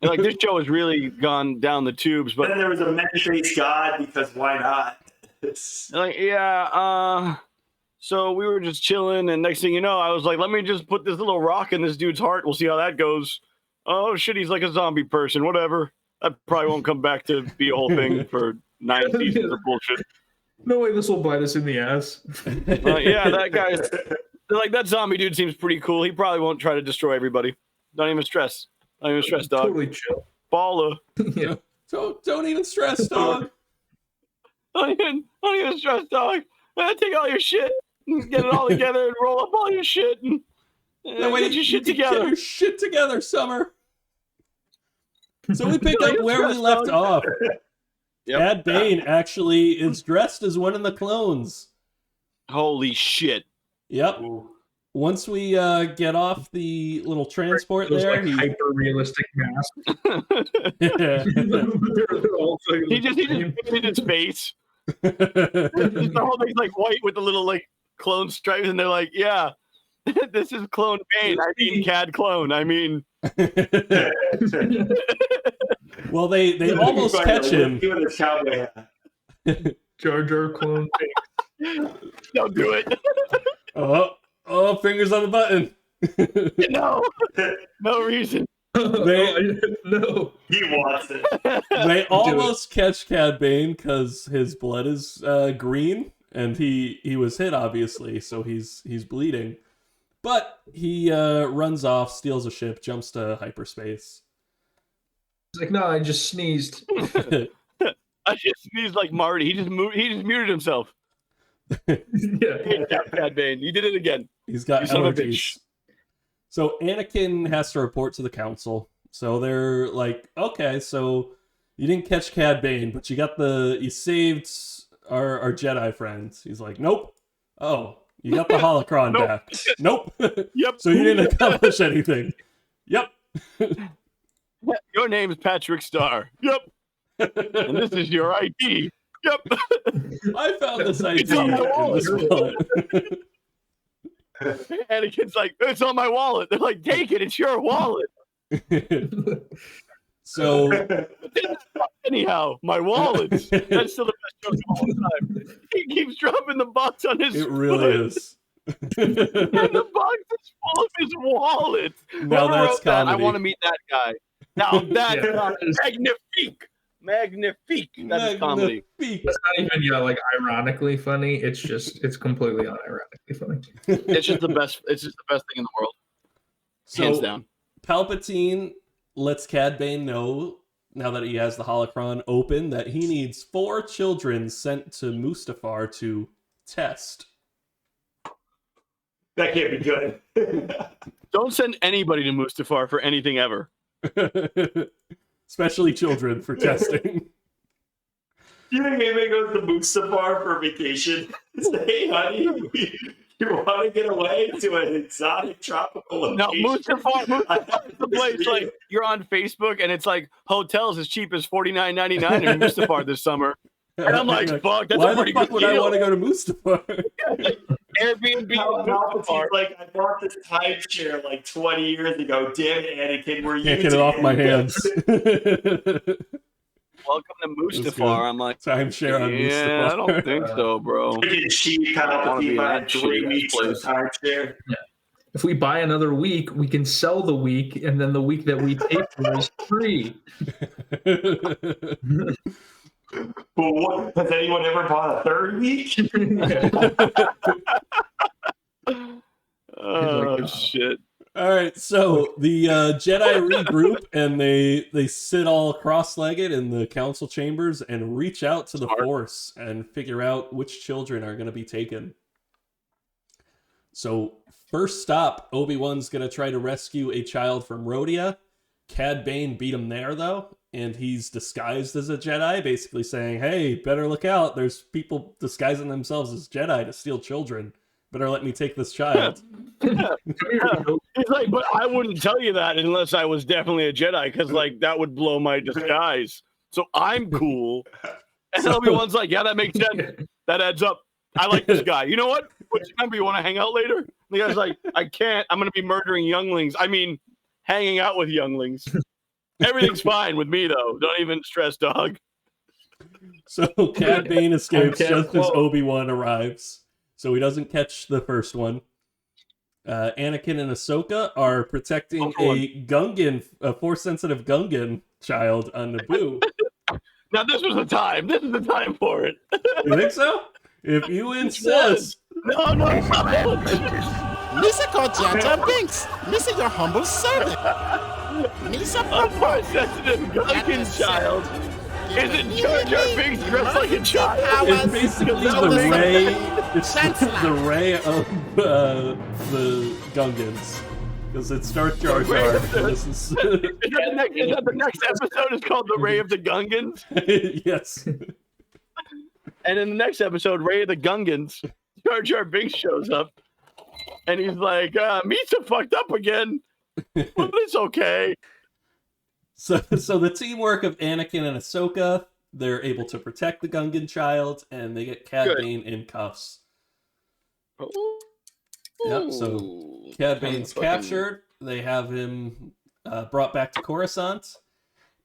Like, this show has really gone down the tubes. But Then there was a many-faced god because why not? like, so we were just chilling, and next thing you know, I was like, let me just put this little rock in this dude's heart. We'll see how that goes. Oh, shit, he's like a zombie person. Whatever. That probably won't come back to be a whole thing for 9 seasons of bullshit. No way this will bite us in the ass. Yeah, that guy. They're like, that zombie dude seems pretty cool. He probably won't try to destroy everybody. Don't even stress. Don't even stress, dog. Totally chill. Baller. Yeah. Don't even stress, dog. Don't even stress, dog. Take all your shit, and get it all together, and roll up all your shit, and That way get your shit you can Get together. your shit together, Summer. So we picked Don't up even where we stress, left dog. off. Yep. Cad Bane actually is dressed as one of the clones. Holy shit. Yep. Once we get off the little transport Those there, like hyper realistic masks. he... They're all fucking He just the same. painted his face. The whole thing's like white with the little like clone stripes, and they're like, yeah, this is Clone Bane. I mean, Cad Clone. I mean, Well, they almost catch him. Give it a cowboy hat. Jar Jar clone. don't do it. Oh, fingers on the button. No, no reason. No. He wants it. They almost catch Cad Bane because his blood is green, and he was hit obviously, so he's bleeding. But he runs off, steals a ship, jumps to hyperspace. He's like, no, I just sneezed. I just sneezed like Marty. He just muted himself. Yeah. Cad Bane. You did it again. He's got You son of a allergies. bitch. So Anakin has to report to the council. So they're like, okay, so you didn't catch Cad Bane, but you saved our Jedi friends. He's like, nope. Oh, you got the holocron Nope. back. Nope. Yep. So you didn't accomplish anything. Yep. Your name is Patrick Starr. Yep. And this is your ID. Yep. I found this ID It's on my in wallet. this wallet. Anakin's like, it's on my wallet. They're like, take it. It's your wallet. So Anyhow, my wallet. That's still the best joke of all time. He keeps dropping the box on his it really foot. is. And the box is full of his wallet. Now Whoever that's wrote that, I comedy. want to meet that guy. Now that's Yeah. magnifique. Magnifique. That is comedy. Magnifique. It's not even like ironically funny. It's completely unironically funny. It's just the best. It's just the best thing in the world, hands So down. Palpatine lets Cad Bane know, now that he has the holocron open, that he needs 4 children sent to Mustafar to test. That can't be good. Don't send anybody to Mustafar for anything ever. Especially children for testing. You think anybody goes to Mustafar for vacation? Say, hey, honey, you want to get away to an exotic tropical No, location? Mustafar is the place. Like, you're on Facebook and it's like hotels as cheap as $49.99 in Mustafar this summer. And I'm like, fuck, that's why a pretty the fuck good would I deal. want to go to Mustafar? Airbnb in Palpatine's Mustafar. like, I bought this timeshare like 20 years ago. Damn it, Anakin, we're Can't get it off my hands. Welcome to That's good. Mustafar. I'm like, Timeshare on yeah, Mustafar. I don't think so, bro. We can cheat I don't wanna be Palpatine in by that 3 shitty weeks of place. timeshare. If we buy another week, we can sell the week, and then the week that we pay for is free. But what, has anyone ever bought a 3rd week? Oh, shit. All right, so the Jedi regroup and they sit all cross-legged in the council chambers and reach out to the Smart. Force and figure out which children are going to be taken. So first stop, Obi-Wan's gonna try to rescue a child from Rhodia. Cad Bane beat him there though, and he's disguised as a Jedi, basically saying, hey, better look out, there's people disguising themselves as Jedi to steal children. Better let me take this child. He's like, but I wouldn't tell you that unless I was definitely a Jedi, because like that would blow my disguise. So I'm cool. And Obi-Wan's like, yeah, that makes sense. That adds up. I like this guy. You know what? Remember, you want to hang out later? And the guy's like, I can't. I'm going to be murdering younglings. I mean, hanging out with younglings. Everything's fine with me, though. Don't even stress, dog. So Cad Bane escapes just as Obi-Wan arrives. So he doesn't catch the first one. Anakin and Ahsoka are protecting a Gungan, a Force-sensitive Gungan child on Naboo. Now this was the time. This is the time for it. You think so? If you insist. No. Misa Jar Binks. Misa, your humble servant. Misa A Force-sensitive Gungan child. Is it Jar Jar Binks dressed like a child? It's basically the Rey. It's the Rey of the Gungans. Because it's Darth Jar Jar. This is... Is that the next episode is called The Rey of the Gungans? Yes. And in the next episode, Rey of the Gungans, Jar Jar Binks shows up. And he's like, Misa fucked up again. But it's okay. So the teamwork of Anakin and Ahsoka, they're able to protect the Gungan child, and they get Cad Bane in cuffs. Yep, so Cad Bane's captured. They have him brought back to Coruscant.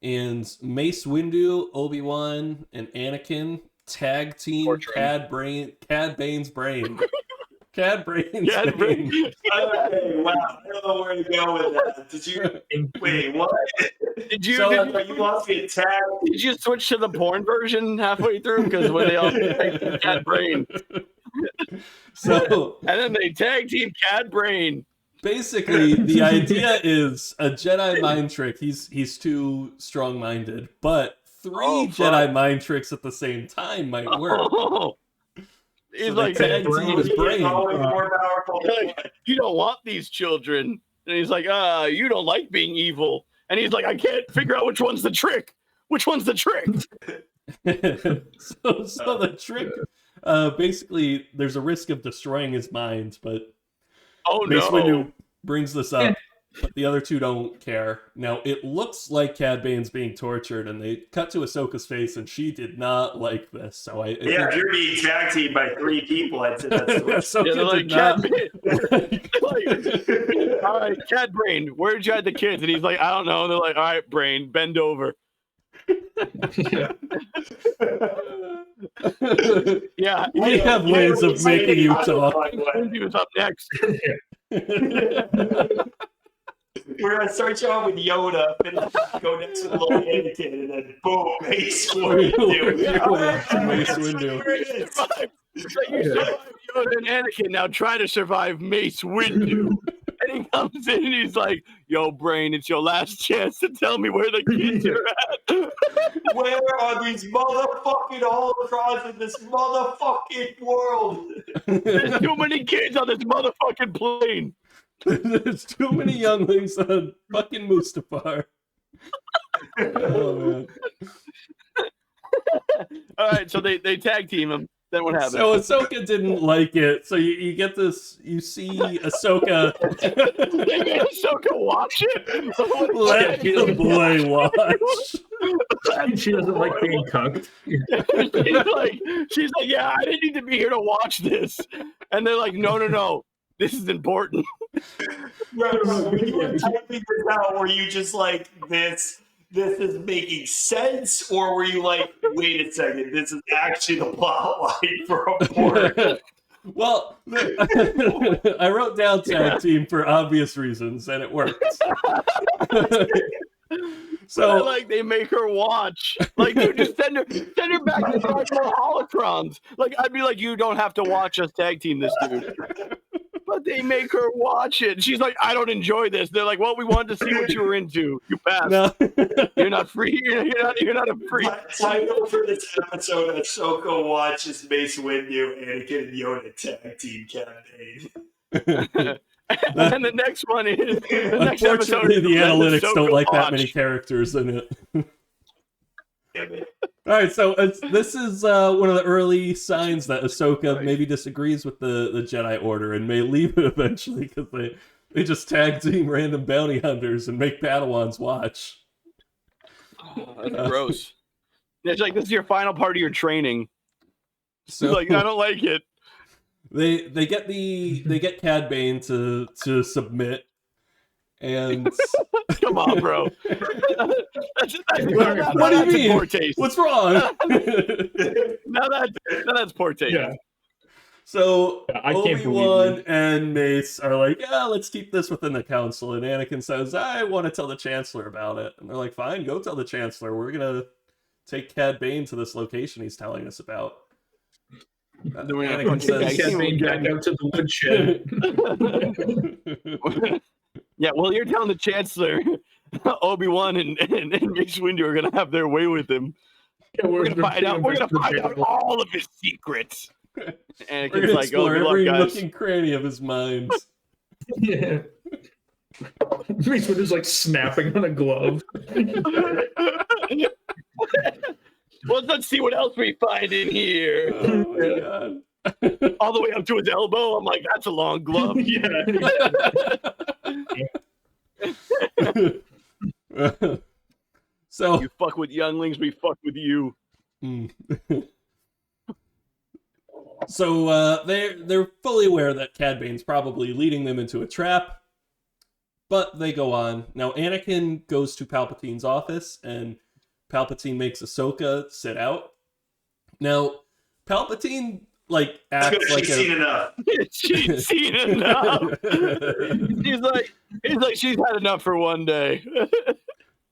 And Mace Windu, Obi-Wan, and Anakin tag team Cad Bane's brain. Cad Bane's brain. Okay, wow. I don't know where to go with that. Did you wait? What? You lost me a tag? Did you switch to the porn version halfway through? Because when they all tag Cad Brain, so and then they tag team Cad Brain. Basically, the idea is a Jedi mind trick. He's too strong-minded, but three Jedi mind tricks at the same time might work. He's so like, tag team his brain. Always more powerful. Like, you don't want these children. And he's like, you don't like being evil. And he's like, I can't figure out which one's the trick. Which one's the trick? so the trick, basically, there's a risk of destroying his mind, but Mace Windu brings this up, but the other two don't care. Now, it looks like Cad Bane's being tortured, and they cut to Ahsoka's face, and she did not like this. So I think... if you're being tag teamed by three people, I'd say that's the worst. Ahsoka did not. All right, Cad Brain, where'd you hide the kids? And he's like, I don't know. And they're like, all right, Brain, bend over. Yeah, we have ways of making you talk. He was up next. We're gonna start you off with Yoda, go next to the little Anakin, and then boom, Mace Windu. Mace Windu. You survived Yoda and Anakin. Now try to survive Mace Windu. And he comes in and he's like, yo, Brain, it's your last chance to tell me where the kids are at. Where are these motherfucking holocrons in this motherfucking world? There's too many kids on this motherfucking plane. There's too many younglings on fucking Mustafar. Oh, man. All right, so they tag team him. Then what happens? So Ahsoka didn't like it. So you get this. You see Ahsoka. They made Ahsoka watch it. Let the boy watch. She doesn't like being cucked. she's like, yeah, I didn't need to be here to watch this. And they're like, no, this is important. Right. When you were typing this out, were you just like this is making sense, or were you like, wait a second, this is actually the plot line for a porn? Well, I wrote down tag team for obvious reasons, and it works. So like they make her watch. Like, dude, just send her back to more holocrons. Like, I'd be like, you don't have to watch us tag team this dude. But they make her watch it. She's like, I don't enjoy this. They're like, well, we wanted to see what you were into. You passed. No. You're not free. You're not a free. Title for this episode: Ahsoka watches Mace Windu, Anakin, and Yoda tag team Cad Bane. And then the next one is the next episode. Unfortunately, the analytics Ahsoka don't like that watch. many characters in it. All right, so this is one of the early signs that Ahsoka maybe disagrees with the Jedi Order and may leave it eventually because they just tag team random bounty hunters and make Padawans watch. Oh, that's gross. It's like this is your final part of your training. So Like I don't like it. they get Cad Bane to submit, and Come on, bro. What what do you mean? Poor taste. What's wrong? Now that's poor taste. Yeah. So I can't believe Obi-Wan you. and Mace are like, yeah, let's keep this within the council. And Anakin says, I want to tell the Chancellor about it. And they're like, fine, go tell the Chancellor. We're gonna take Cad Bane to this location he's telling us about. Doing a Anakin fucking says, Cad Bane dragged out to the woodshed. Yeah, well, you're telling the Chancellor, Obi-Wan and Mace Windu are gonna have their way with him. Yeah, We're gonna find out all of his secrets. And we're it's gonna like, oh, explore good every luck, nook guys. and cranny of his mind. Yeah. Mace Windu's like snapping on a glove. Well, let's see what else we find in here. Oh my god. All the way up to his elbow. I'm like, that's a long glove. Yeah. So You fuck with younglings, we fuck with you. So they're fully aware that Cad Bane's probably leading them into a trap, but they go on. Now Anakin goes to Palpatine's office, and Palpatine makes Ahsoka sit out. Now Palpatine acts like She's seen enough. She's seen enough. He's like, she's had enough for one day.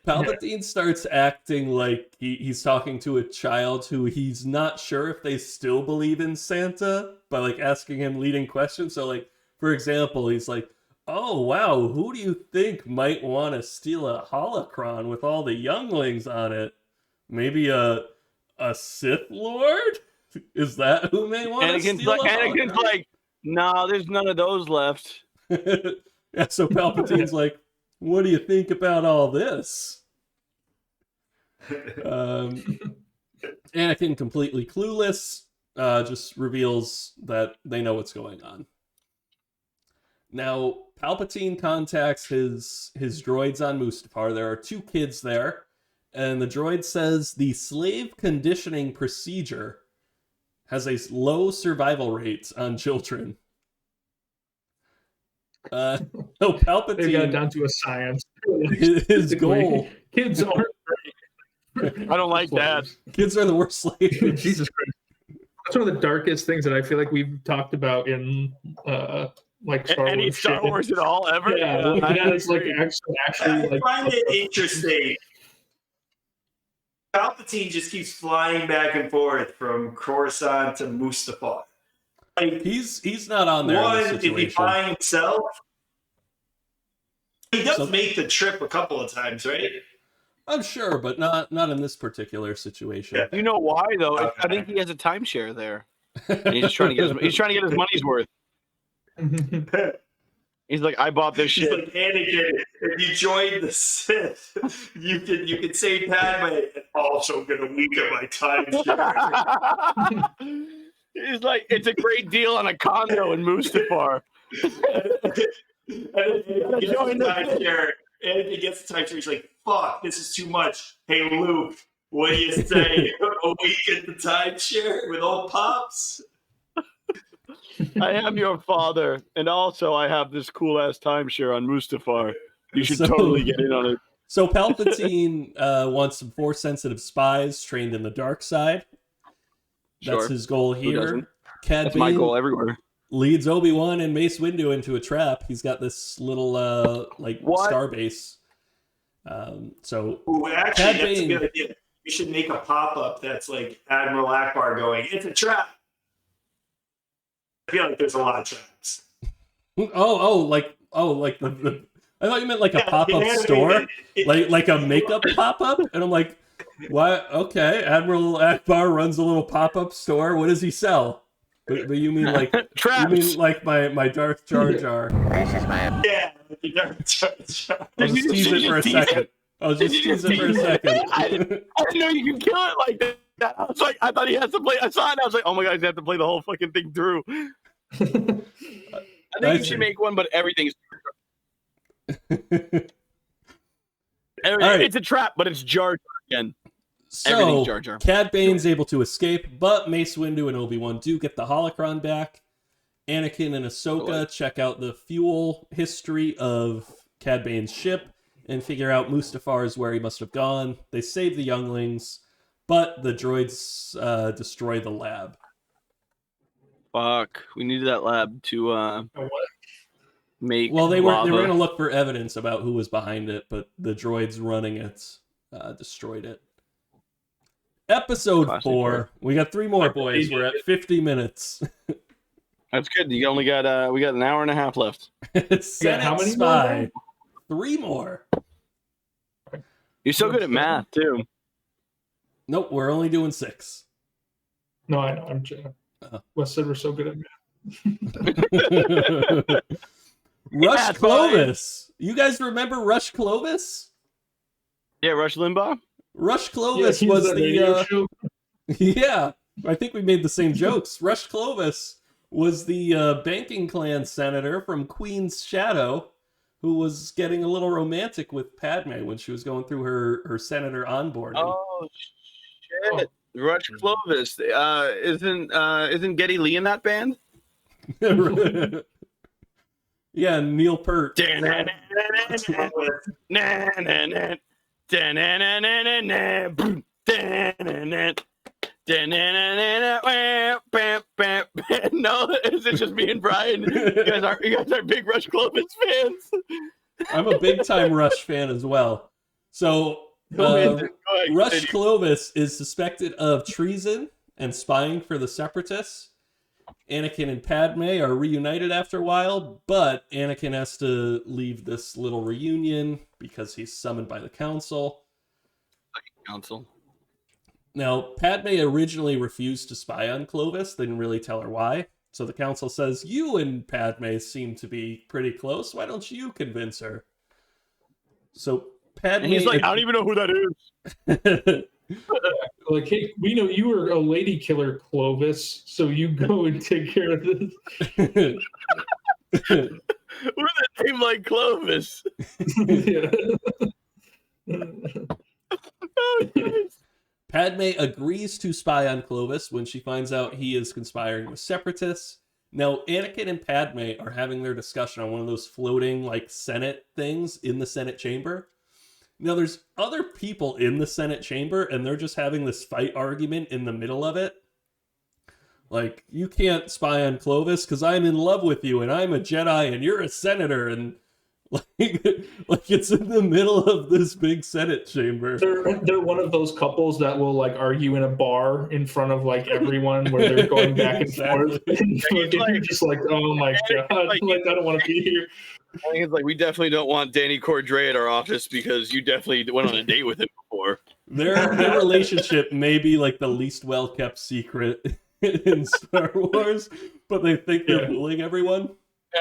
Palpatine starts acting like he's talking to a child who he's not sure if they still believe in Santa by asking him leading questions. So for example, he's like, oh wow, who do you think might want to steal a holocron with all the younglings on it? Maybe a Sith Lord? Is that who may want to steal a holocron? Anakin's like, nah, there's none of those left. Yeah, so Palpatine's like, what do you think about all this? Anakin, completely clueless, just reveals that they know what's going on. Now, Palpatine contacts his droids on Mustafar. There are 2 kids there, and the droid says the slave conditioning procedure has a low survival rate on children. So Palpatine, They got it down to a science. his goal. Kids aren't great. I don't like that. Kids are the worst slaves. Jesus Christ. That's one of the darkest things that I feel like we've talked about in Star Any Wars. Star shit. Wars at all ever? Yeah, that is agree. actually I find it interesting. Palpatine just keeps flying back and forth from Coruscant to Mustafar. He's not on there in One, this if he situation. by himself, he does So- make the trip a couple of times, right? I'm sure, but not in this particular situation. Yeah. You know why though? I think he has a timeshare there. And he's just trying to get his money's worth. He's like, I bought this She's shit. like, Anakin, if you join the Sith, you can save Padme and also get a week of my time. He's like, it's a great deal on a condo in Mustafar. Anakin gets the timeshare. He's like, fuck, this is too much. Hey, Luke, what do you say? A week at the timeshare with old Pops? I am your father, and also I have this cool ass timeshare on Mustafar. You should So- totally get in on it. So Palpatine wants some Force-sensitive spies trained in the dark side. That's Sure. his goal Who here. doesn't? Cad That's my Bane goal everywhere. leads Obi-Wan and Mace Windu into a trap. He's got this little What? star base. So Ooh, actually, Cad that's a Bane. good idea. We should make a pop-up that's like Admiral Akbar going, it's a trap. I feel like there's a lot of traps. like the I thought you meant like a Yeah, pop-up yeah, store, it- like a makeup pop-up, and I'm like, what? Okay, Admiral Akbar runs a little pop-up store. What does he sell? But you mean like Traps. my Darth Jar Jar? Yeah. I'll just tease it for a second. I'll just tease it for a second. I didn't know you could kill it like that. I was like, I thought he has to play. I saw it and I was like, oh my god, he's have to play the whole fucking thing through. I think you should make one, but everything's. Right. It's a trap, but it's Jar Jar again. So, Everything's Jar Jar. Cad Bane's able to escape, but Mace Windu and Obi-Wan do get the holocron back. Anakin and Ahsoka check out the fuel history of Cad Bane's ship and figure out Mustafar is where he must have gone. They save the younglings, but the droids destroy the lab. Fuck, we needed that lab to make. Well, they were lava. going to look for evidence about who was behind it, but the droids running it destroyed it. Episode 4. We got 3 more, boys. We're at 50 minutes. That's good. You only got we got an hour and a half left. Senate how many Spy. 3 more. You're so good at math too. Nope, we're only doing 6. No, I know. I'm Wes said we're so good at math. Rush Clovis. You guys remember Rush Clovis? Yeah, Rush Limbaugh. Rush Clovis was the yeah. I think we made the same jokes. Rush Clovis was the banking clan senator from Queen's Shadow, who was getting a little romantic with Padme when she was going through her senator onboarding. Oh shit! Rush Clovis. Isn't Geddy Lee in that band? Yeah, Neil Peart. No, is it just me and Brian? You guys are big Rush Clovis fans. I'm a big time Rush fan as well. So Rush Clovis is suspected of treason and spying for the separatists. Anakin and Padme are reunited after a while, but Anakin has to leave this little reunion because he's summoned by the council. Now, Padme originally refused to spy on Clovis. They didn't really tell her why. So the council says, you and Padme seem to be pretty close. Why don't you convince her? So Padme... And he's like, I don't even know who that is. Like, hey, we know you were a lady killer, Clovis, so you go and take care of this. What a name like Clovis. Yeah. Oh, nice. Padme agrees to spy on Clovis when she finds out he is conspiring with separatists. Now, Anakin and Padme are having their discussion on one of those floating, like, Senate things in the Senate chamber. Now, there's other people in the Senate chamber, and they're just having this fight argument in the middle of it. Like, you can't spy on Clovis because I'm in love with you, and I'm a Jedi, and you're a senator, and like it's in the middle of this big Senate chamber. They're one of those couples that will like argue in a bar in front of like everyone where they're going back and forth. And you're just like, oh my god, like I don't want to be here. I think it's like we definitely don't want Danny Cordray at our office because you definitely went on a date with him before. Their relationship may be like the least well kept secret in Star Wars, but they think they're fooling everyone. Yeah.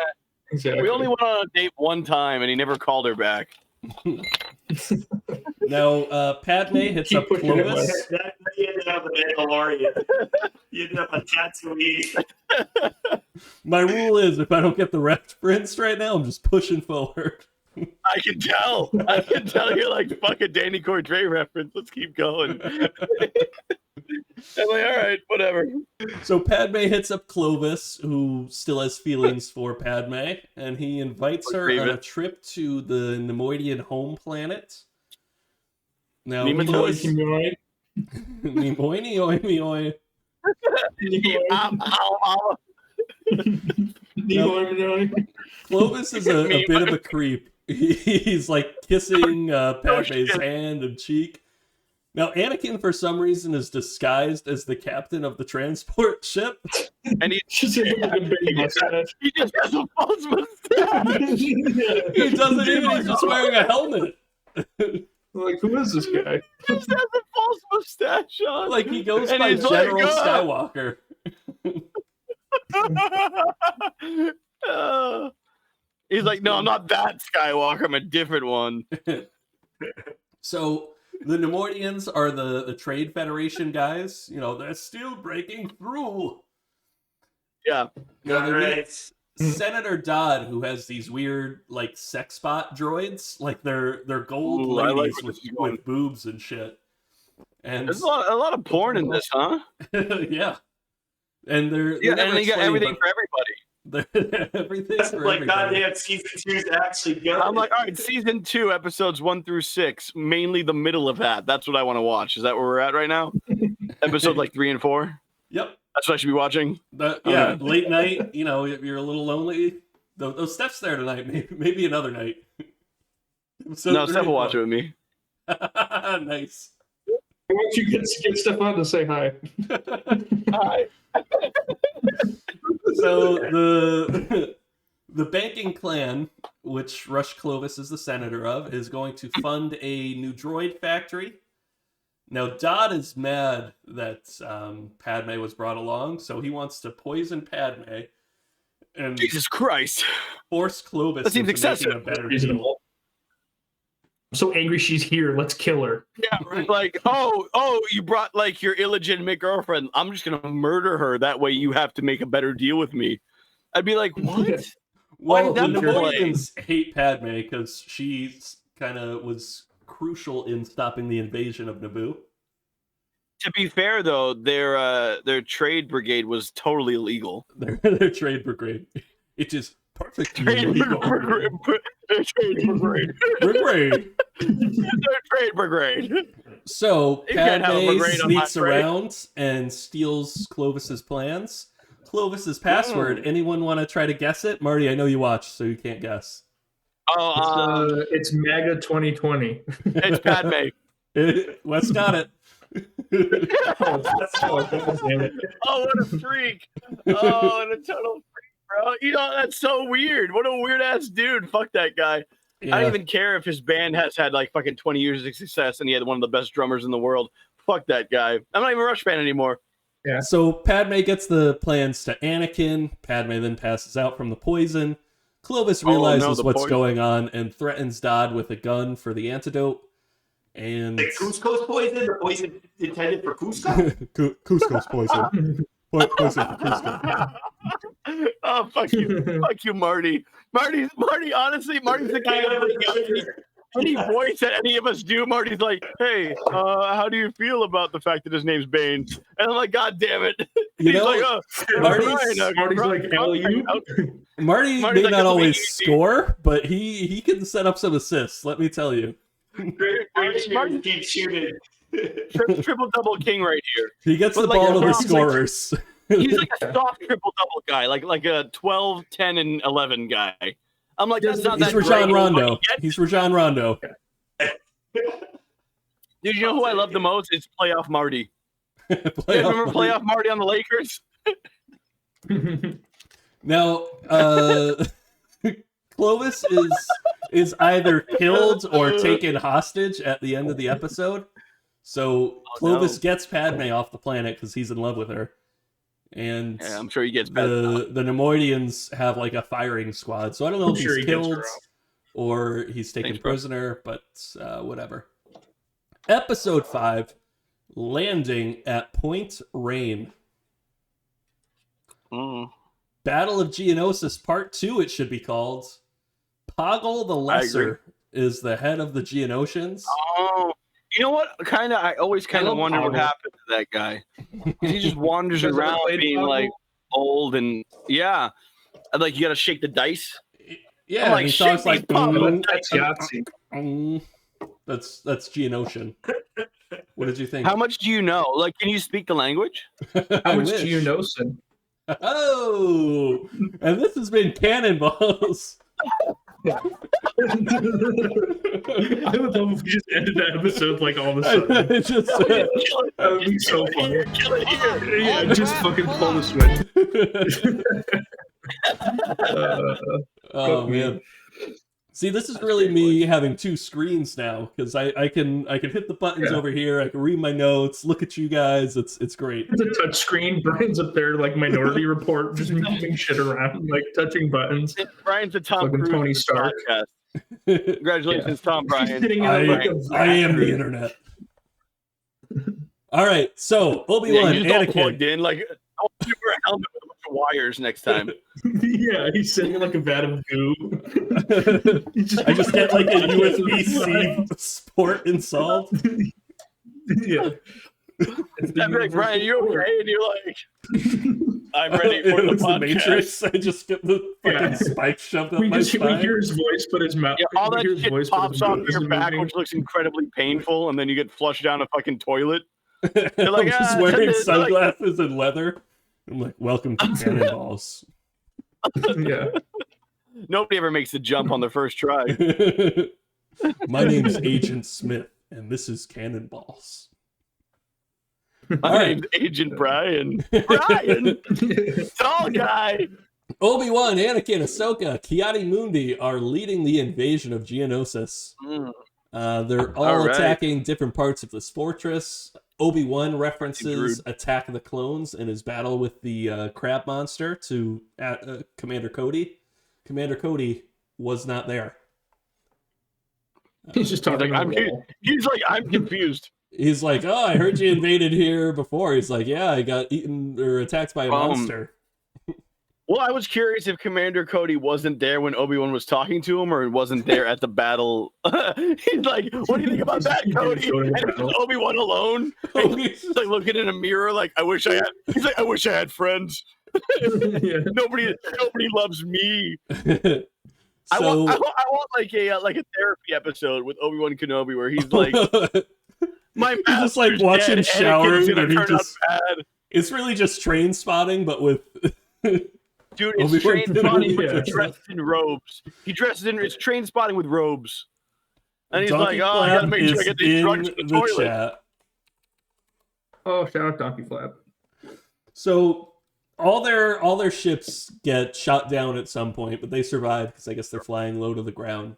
Exactly. We only went on a date one time, and he never called her back. Now, Padme hits up Clovis. You ended up with Mandalorian. You ended up on Tatooine. My rule is, if I don't get the reference right now, I'm just pushing forward. I can tell. I can tell you're like, fuck a Danny Cordray reference. Let's keep going. I'm like, all right, whatever. So Padme hits up Clovis, who still has feelings for Padme, and he invites her on a trip to the Nemoidian home planet. Now, Nimoy. Clovis is a bit of a creep. He's like kissing Padme's hand and cheek. Now, Anakin, for some reason, is disguised as the captain of the transport ship. And he just has a false mustache. He doesn't even, he's just wearing a helmet. Like, who is this guy? He just has a false mustache on. Like, he goes by General Skywalker. He's like, no, I'm not that Skywalker. I'm a different one. So the Nemoidians are the Trade Federation guys. You know, they're still breaking through. Yeah. Now, they Right. meet Senator Dodd, who has these weird, like, sex bot droids. Like, they're gold Ooh, I like ladies where this is going. with boobs and shit. And There's a lot of porn in this, huh? yeah. And they're Yeah, never and they got explained, everything for everybody. but everything That's for like everybody. goddamn season 2's actually good. I'm like, all right, season 2, episodes 1 through 6, mainly the middle of that. That's what I want to watch. Is that where we're at right now? Episode like 3 and 4. Yep. That's what I should be watching. Yeah, late night, you know, if you're a little lonely, those Steph's there tonight. Maybe another night. So No, Steph will watch it with me. Nice. Why don't you get Stefan to say hi? Hi. So the banking clan, which Rush Clovis is the senator of, is going to fund a new droid factory. Now Dodd is mad that Padme was brought along, so he wants to poison Padme and Jesus Christ. force Clovis That seems into making excessive. a better deal. Reasonable. I'm so angry she's here. Let's kill her. Yeah, right. Like, oh, you brought like your illegitimate girlfriend. I'm just gonna murder her. That way you have to make a better deal with me. I'd be like, what? Well, Why the did that play? Nemoidians hate Padme because she kind of was crucial in stopping the invasion of Naboo. To be fair, though, their trade brigade was totally illegal. Their trade brigade. It is perfectly Trade illegal. brigade. Their trade brigade. Brigade. Their trade brigade. So You can't have a Padme brigade on my sneaks trade. around and steals Clovis's plans. Clovis's password. Anyone want to try to guess it? Marty, I know you watch, so you can't guess. Oh, It's MAGA 2020. it's Padme. Wes got it. Oh, what a freak! Oh, what a total freak, bro. You know, that's so weird. What a weird ass dude. Fuck that guy. Yeah. I don't even care if his band has had like fucking 20 years of success and he had one of the best drummers in the world. Fuck that guy. I'm not even a Rush fan anymore. Yeah. So Padme gets the plans to Anakin. Padme then passes out from the poison. Clovis realizes the what's poison. going on and threatens Dodd with a gun for the antidote. And The Cusco's poison, the poison intended for Cusco? Cusco's poison. Poison for Cusco. Oh, fuck you. Fuck you, Marty. Marty, honestly, Marty's the guy any voice that any of us do, Marty's like, hey, how do you feel about the fact that his name's Bane? And I'm like, God damn it. You He's know, like, oh, Marty's like, alley-oop. Marty Marty's may like not the always way- score, but he can set up some assists, let me tell you. Martin keeps shooting. triple-double king right here. He gets But the like, ball to the he's like- scorers. He's like a soft triple-double guy, like a 12, 10, and 11 guy. I'm like, that's not He's that great. Rajon Rondo. What he He's Rajon Rondo. gets- Dude, you know who I love the most? It's Playoff Marty. You guys remember Playoff Marty on the Lakers? Now, Clovis is either killed or taken hostage at the end of the episode. So Clovis gets Padme off the planet because he's in love with her. And Yeah, I'm sure he gets better. the Nemoidians have like a firing squad. So I don't know I'm if sure he's he gets her killed off. or he's taken Thanks, bro. prisoner, but whatever. Episode 5, Landing at Point Rain. Battle of Geonosis Part 2, it should be called. Poggle the Lesser is the head of the Geonosians. Oh, you know what? I always kind of love wonder what Poggle. happened to that guy. He just wanders You guys ever around played being Poggle? like old and yeah. And, like you gotta shake the dice. Yeah, I'm like, and he shit, talks like, these Poggle That's Yahtzee. That's Geonosian. What did you think? How much do you know? Like, can you speak the language? How much wish. do you know, son? Oh, and this has been Cannonballs. I would love if we just ended that episode like all of a sudden. It just, Kill it. That would be so funny. Kill it here. Yeah, just fucking pull the switch. oh man. See, this is really me having two screens now, because I can hit the buttons over here, I can read my notes, look at you guys, it's great. It's a touch screen. Brian's up there like Minority Report, just moving shit around, like touching buttons. Brian's a Tom Cruise Tony Stark. Congratulations, Tom Bryan. I am the internet. All right, so Obi-Wan, Anakin. Plugged in, like, I want you to wear a helmet with a bunch of wires next time. Yeah, he's sitting in like a vat of goo. I just get like a USB-C port installed. Yeah. I'm like, Brian, you okay? And you're like, I'm ready for the podcast. Matrix. I just get the fucking spike shoved up my spine. We hear his voice, but his mouth. Yeah, all that shit pops off your back, which looks incredibly painful, and then you get flushed down a fucking toilet. You're like, I'm just wearing sunglasses and leather. I'm like, welcome to Cannonballs. Yeah. Nobody ever makes the jump on the first try. My name's Agent Smith, and this is Cannonballs. My name's Agent Brian. Brian! Tall guy! Obi-Wan, Anakin, Ahsoka, Ki-Adi Mundi are leading the invasion of Geonosis. They're all attacking different parts of this fortress. Obi-Wan references Attack of the Clones in his battle with the crab monster to Commander Cody. Commander Cody was not there. He's just talking. He's like, I'm confused. He's like, oh, I heard you invaded here before. He's like, yeah, I got eaten or attacked by a monster. Well, I was curious if Commander Cody wasn't there when Obi-Wan was talking to him, or wasn't there at the battle. He's like, what do you think about that, Cody? And it's Obi-Wan alone. He's like looking in a mirror, like, I wish I had. He's like, I wish I had friends. Nobody loves me. I want like a therapy episode with Obi-Wan Kenobi where he's like, my he's just like watching showering, and he just. It's really just train spotting, but with. Dude, it's train spotting, but dressed in robes. It's train spotting with robes. And he's Donkey like, oh, I gotta make sure I get these drugs in to the toilet. Chat. Oh, shout out Donkey Flap. So all their ships get shot down at some point, but they survive because I guess they're flying low to the ground.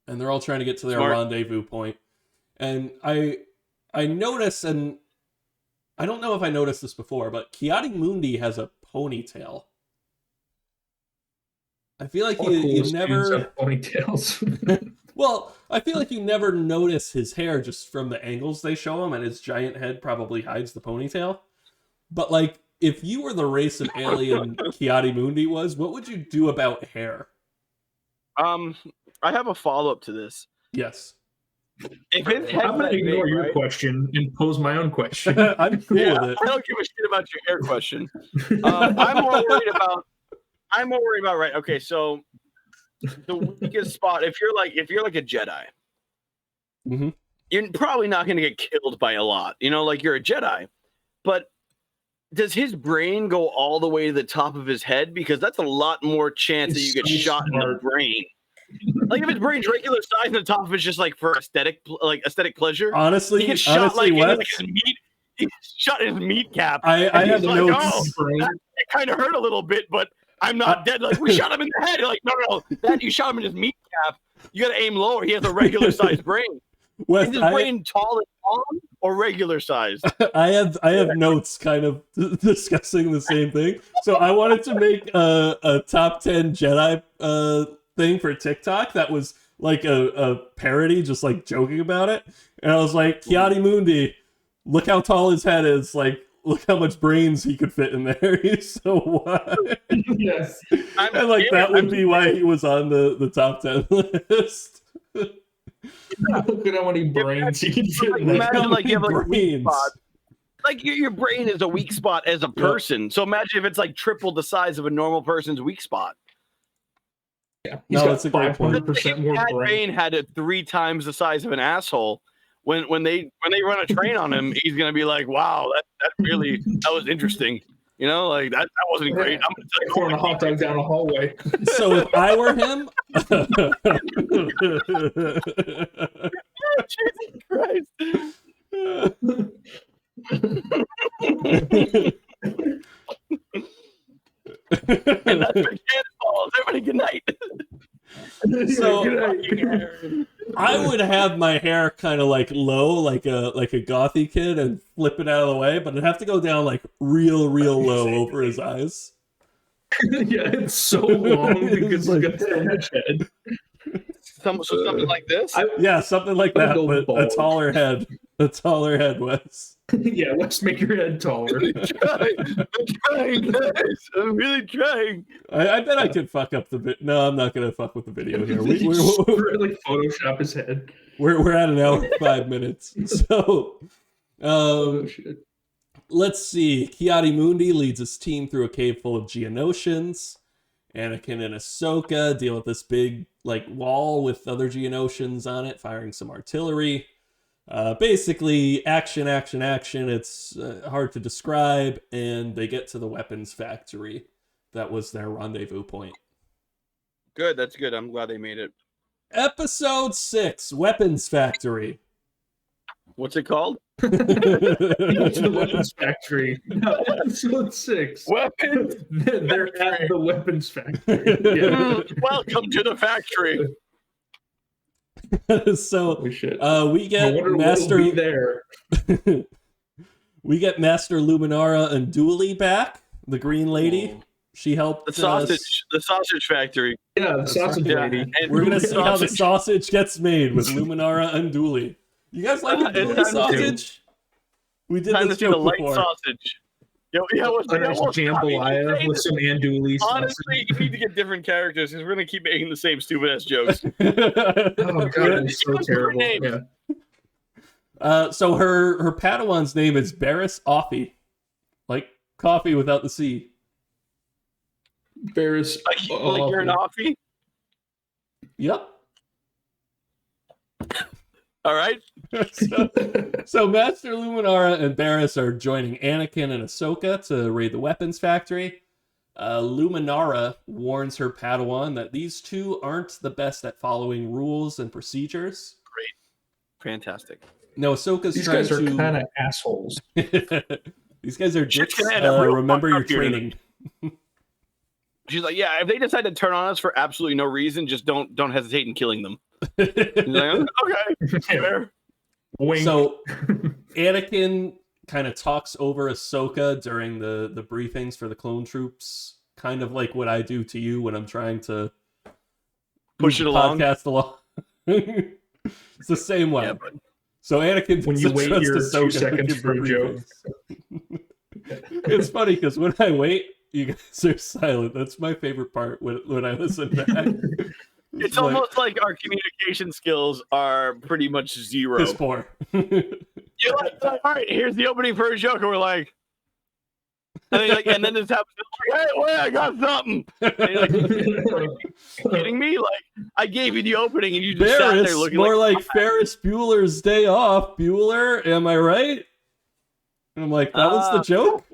And they're all trying to get to their rendezvous point. And I notice, and I don't know if I noticed this before, but Ki-Adi Mundi has a ponytail. I feel like you never ponytails. Well, I feel like you never notice his hair just from the angles they show him, and his giant head probably hides the ponytail. But like, if you were the race of alien Ki-Adi Mundi was, what would you do about hair? I have a follow-up to this. Yes. If his head I'm going to ignore your question and pose my own question. I'm cool with it. I don't give a shit about your hair question. I'm more worried about. Right. Okay, so the weakest spot. If you're like a Jedi, you're probably not going to get killed by a lot. You know, like you're a Jedi, but does his brain go all the way to the top of his head? Because that's a lot more chance that you get shot in the brain. Like if his brain's regular size and the top of it's just like for aesthetic pleasure. Honestly, he gets shot like his meat. He shot in his meat cap. I have notes. It kind of hurt a little bit, but I'm not dead. Like we shot him in the head. You're like no, that you shot him in his meat cap. You got to aim lower. He has a regular sized brain. Is his brain tall and long or regular sized? I have notes kind of discussing the same thing. So I wanted to make a top 10 Jedi thing for TikTok that was like a parody, just like joking about it. And I was like, Ki-Adi Mundi, look how tall his head is. Like, look how much brains he could fit in there. He's so wide. Yes. And like that would be why he was on the top 10 list. Look at how many brains he can fit in there. Imagine like you have like a weak spot. Like your brain is a weak spot as a person. So imagine if it's like triple the size of a normal person's weak spot. Yeah, he's got 500% more Cad brain. Bane had it 3 times the size of an asshole. When they run a train on him, he's gonna be like, "Wow, that was interesting." You know, like that wasn't great. I'm gonna tell you, throwing a hot dog down a hallway. So if I were him, Jesus Christ. And that's for Cannonballs. Everybody, good night. So I would have my hair kind of like low, like a gothy kid, and flip it out of the way, but it'd have to go down like real low over his eyes. Yeah, it's so long because he's got so much head. Something like this? Yeah, something like that, but bald. a taller head. A taller head, Wes. Yeah, let's make your head taller. I'm trying, guys. I'm really trying. I bet I could fuck up the video. No, I'm not going to fuck with the video here. Really Photoshop his head. We're at an hour and 5 minutes. So, let's see. Ki-Adi Mundi leads his team through a cave full of Geonosians. Anakin and Ahsoka deal with this big like wall with other Geonosians on it, firing some artillery. Basically, action. It's hard to describe, and they get to the weapons factory. That was their rendezvous point. Good, that's good. I'm glad they made it. Episode 6, Weapons Factory. What's it called? It's the weapons factory. No, episode 6. Weapons. They're at the weapons factory. Yeah. Welcome to the factory. So we get Master there. We get Master Luminara and Dooley back. The Green Lady. She helped the sausage factory. Yeah, the sausage lady. We're gonna see how the sausage gets made with Luminara and Dooley. You guys like the sausage? We did time this to see the joke light before. Sausage. What's jambalaya with some andouille sausage. Honestly, you need to get different characters because we're gonna keep making the same stupid ass jokes. Oh god, it's so terrible. Yeah. So her Padawan's name is Barriss Offee, like coffee without the C. Barriss, like you're an Offee. Yep. All right. So Master Luminara and Barriss are joining Anakin and Ahsoka to raid the weapons factory. Luminara warns her Padawan that these two aren't the best at following rules and procedures. Great. Fantastic. No, Ahsoka's These trying guys are to... kind of assholes. These guys are dicks. Remember your training. She's like, yeah, if they decide to turn on us for absolutely no reason, just don't hesitate in killing them. He's like, okay, fair. So Anakin kind of talks over Ahsoka during the briefings for the clone troops, kind of like what I do to you when I'm trying to push it along. Podcast along. It's the same way. Yeah, so Anakin, when you wait your 2 seconds for a joke. It's funny because when I wait, you guys are silent. That's my favorite part when I listen back. It's almost like our communication skills are pretty much zero. Piss poor. You're like, all right, here's the opening for a joke, and we're like, and then this happens. Like, hey, wait, I got something. And you're like, are you kidding me? Like, I gave you the opening, and you just sat there looking more like Ferris Bueller's Day Off. Bueller, am I right? And I'm like, that was the joke.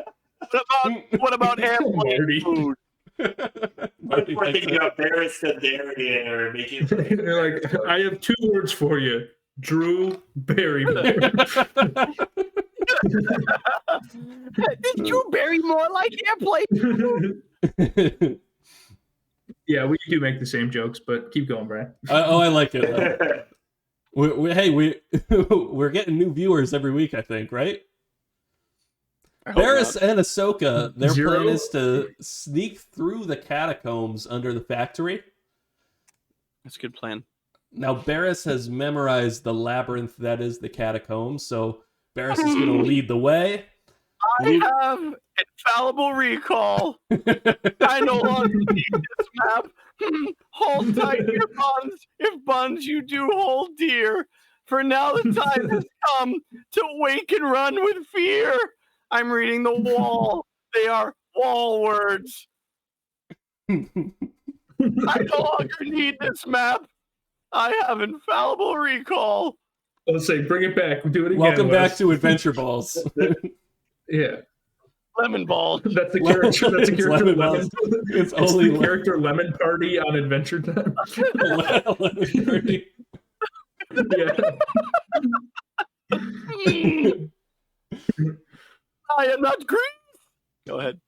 What about airplane food? We're thinking about Barriss Dairy or making. They're like, I have 2 words for you: Drew Barrymore. Did Drew Barrymore like airplane food? Yeah, we do make the same jokes, but keep going, Brian. I like it. We're getting new viewers every week, I think, right? Barriss and Ahsoka, their plan is to sneak through the catacombs under the factory. That's a good plan. Now, Barriss has memorized the labyrinth that is the catacombs, so Barriss is going to lead the way. I have infallible recall. I no longer need this map. Hold tight, dear buns. If buns you do hold dear. For now the time has come to wake and run with fear. I'm reading the wall. They are wall words. I no longer need this map. I have infallible recall. Let's say, bring it back. We'll do it again. Welcome back to Adventure Balls. Yeah. Lemon Ball. That's a character. That's a character. Lemon. It's only the character Lemon Party on Adventure Time. Lemon Party. Yeah. I am not green. Go ahead.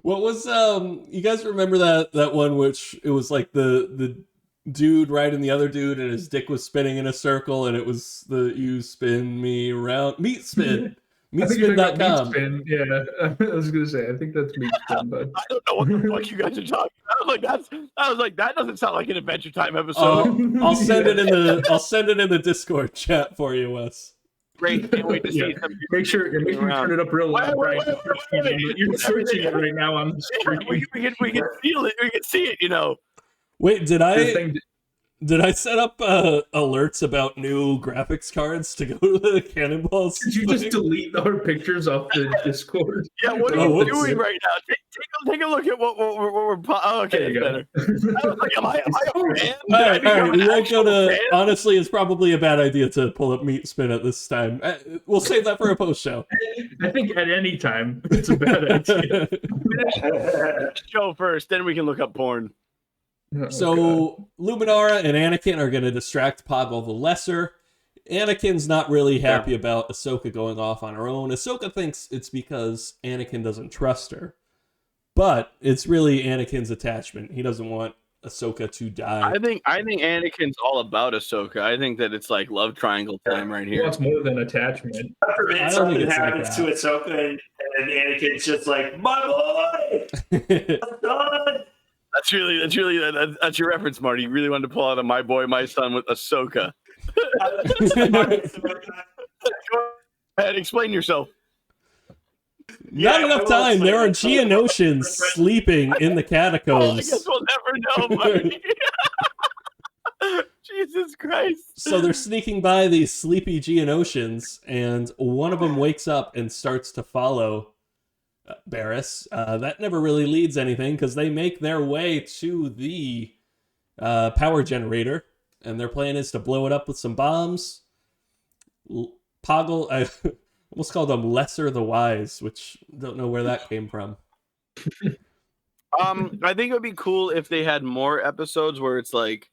What was you guys remember that one which it was like the dude riding the other dude and his dick was spinning in a circle and it was the you spin me around meat spin. Meatspin.com. Meatspin, yeah. I was gonna say, I think that's Meatspin, but I don't know what the fuck you guys are talking about. I was like, that doesn't sound like an Adventure Time episode. I'll send it in the Discord chat for you, Wes. Great, can't wait to see some. make sure you turn it up real loud. Wait. You're searching it right now on the screen. We can feel it. We can see it. You know. Wait, did I set up alerts about new graphics cards to go to the Cannonballs? Did you just delete our pictures off the Discord? Yeah, what are you doing right now? Take a look at what we're. Oh, okay, it's better. I was like, am I a fan? All right. We won't go to. Honestly, it's probably a bad idea to pull up Meatspin at this time. We'll save that for a post show. I think at any time it's a bad idea. Show first, then we can look up porn. So Luminara and Anakin are going to distract Poggle the Lesser. Anakin's not really happy about Ahsoka going off on her own. Ahsoka thinks it's because Anakin doesn't trust her. But it's really Anakin's attachment. He doesn't want Ahsoka to die. I think Anakin's all about Ahsoka. I think that it's like love triangle time right here. It's more than attachment. Something happens to Ahsoka and Anakin's just like, my boy! I'm done! That's your reference, Marty. You really wanted to pull out a my boy, my son with Ahsoka. Go ahead, explain yourself. Not enough time. There are Geonosians sleeping in the catacombs. I guess we'll never know, Marty. Jesus Christ. So they're sneaking by these sleepy Geonosians, and one of them wakes up and starts to follow Barriss. That never really leads anything because they make their way to the power generator, and their plan is to blow it up with some bombs. Poggle, I almost called him Lesser the Wise, which don't know where that came from. I think it would be cool if they had more episodes where it's like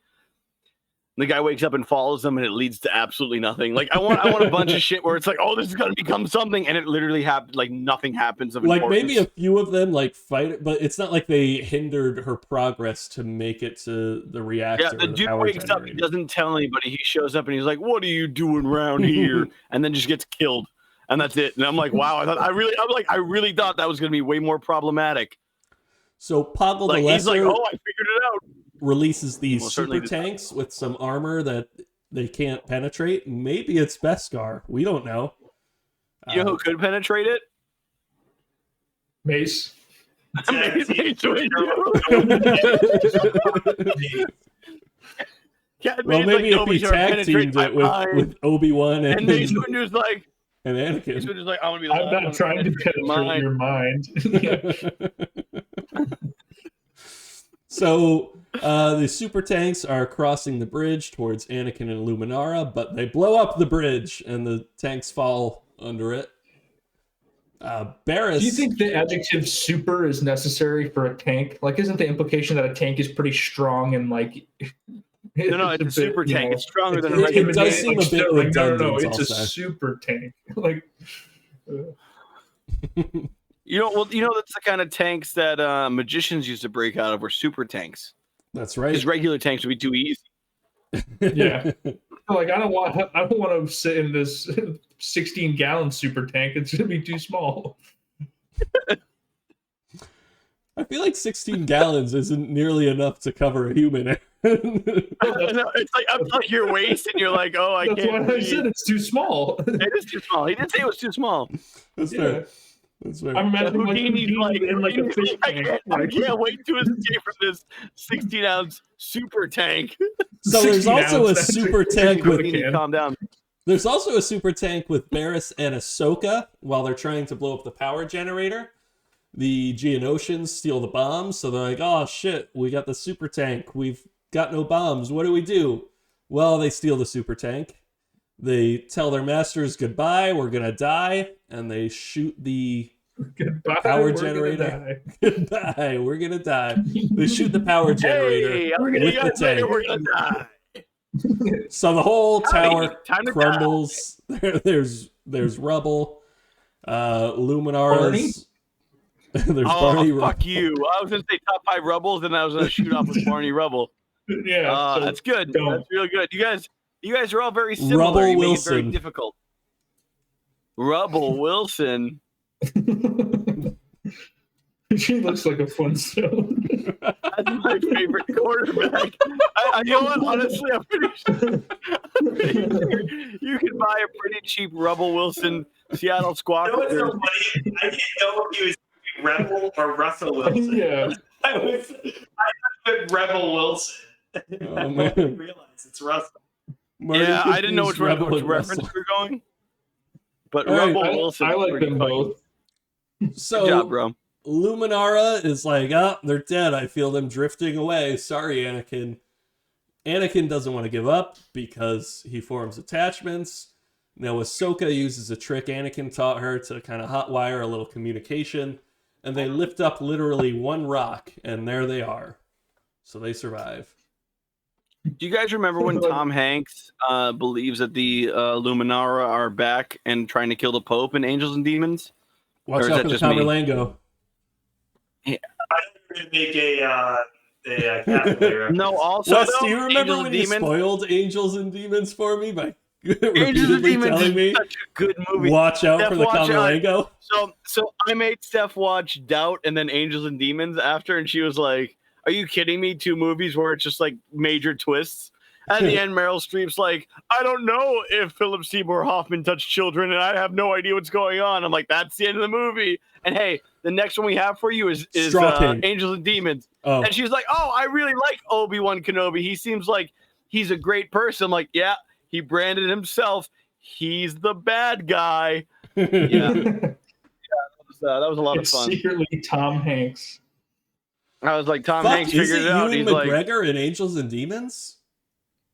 the guy wakes up and follows them and it leads to absolutely nothing. Like I want a bunch of shit where it's like, oh, this is gonna become something, and it literally happens. Like nothing happens of like importance. Maybe a few of them like fight, but it's not like they hindered her progress to make it to the reactor. Yeah, the dude wakes up, he doesn't tell anybody. He shows up and he's like, "What are you doing around here?" and then just gets killed, and that's it. And I'm like, wow, I really thought that was gonna be way more problematic. So Poggle like, the Lesser, he's like, oh, I figured it out. Releases these super tanks with some armor that they can't penetrate. Maybe it's Beskar. We don't know. You know who could penetrate it? Mace. Mace well, maybe if he tag teamed it with Obi-Wan and Mace Windu's like, and Anakin. Mace Windu's like, I'm gonna be. I'm not trying to penetrate your mind. So the super tanks are crossing the bridge towards Anakin and Luminara, but they blow up the bridge and the tanks fall under it. Barriss, do you think the adjective super is necessary for a tank? Like, isn't the implication that a tank is pretty strong and like... No, it's a super tank. It's stronger than a regular tank. It does seem like, a bit redundant. No, it's a super tank. Like... You know, that's the kind of tanks that magicians used to break out of were super tanks. That's right. Because regular tanks would be too easy. Yeah. Like I don't want to sit in this 16-gallon super tank. It's gonna be too small. I feel like 16 gallons isn't nearly enough to cover a human. It's like up to your waist, and you're like, oh, I can't. That's why I said it's too small. It is too small. He didn't say it was too small. That's fair. That's fair. I'm imagining Houdini's like in like a fish tank. I can't wait to escape from this 16-ounce super tank. So there's also a super tank with. Calm down. There's also a super tank with Barriss and Ahsoka while they're trying to blow up the power generator. The Geonosians steal the bombs, so they're like, oh shit, we got the super tank. We've got no bombs. What do we do? Well, they steal the super tank. They tell their masters goodbye, we're gonna die, and they shoot the power generator. Goodbye, we're gonna die. They shoot the power generator with the tank. We're gonna die. So the whole tower crumbles. There's rubble. Luminara's There's Oh, Barney fuck Rubble. you! I was gonna say top 5 rebels, and I was gonna shoot off with Barney Rubble. Yeah, so That's good. don't. That's real good. You guys are all very similar. Rubble You make it Wilson. very difficult. Rubble Wilson. She looks like a Flintstone. That's my favorite quarterback. You know what? Honestly, I'm pretty sure you can buy a pretty cheap Rubble Wilson Seattle Squawk. You know what's so funny? I didn't know if he was Rebel or Russell Wilson. Yeah. I put Rebel Wilson. Oh, I man. didn't realize it's Russell. Marty Yeah, I didn't know confused which Rebel and reference Russell. we were going. But All right, Rebel Wilson. I is like pretty them fucking- both. So Good job, bro. Luminara is like, they're dead. I feel them drifting away. Sorry, Anakin. Anakin doesn't want to give up because he forms attachments. Now, Ahsoka uses a trick Anakin taught her to kind of hotwire a little communication, and they lift up literally one rock, and there they are. So they survive. Do you guys remember when Tom Hanks believes that the Luminara are back and trying to kill the Pope in Angels and Demons? Watch Or is out that for the just me? Camerlango. I didn't make a calculator. No, also Wes, though, do you remember Angels when and you Demons? spoiled Angels and Demons for me by Angels and repeatedly Demons telling me, is such a good movie. watch out Steph, for the watch out. Camerlango? So I made Steph watch Doubt and then Angels and Demons after, and she was like, "Are you kidding me? 2 movies where it's just like major twists." At the end, Meryl Streep's like, "I don't know if Philip Seymour Hoffman touched children, and I have no idea what's going on." I'm like, "That's the end of the movie." And hey, the next one we have for you is Straw King. Angels and Demons. Oh, And she's like, "Oh, I really like Obi-Wan Kenobi. He seems like he's a great person." I'm like, "Yeah, he branded himself. He's the bad guy." Yeah. That was a lot of It's fun. secretly Tom Hanks. I was like, Tom fuck, Hanks is figured it it out. Ewan He's like, McGregor in Angels and Demons?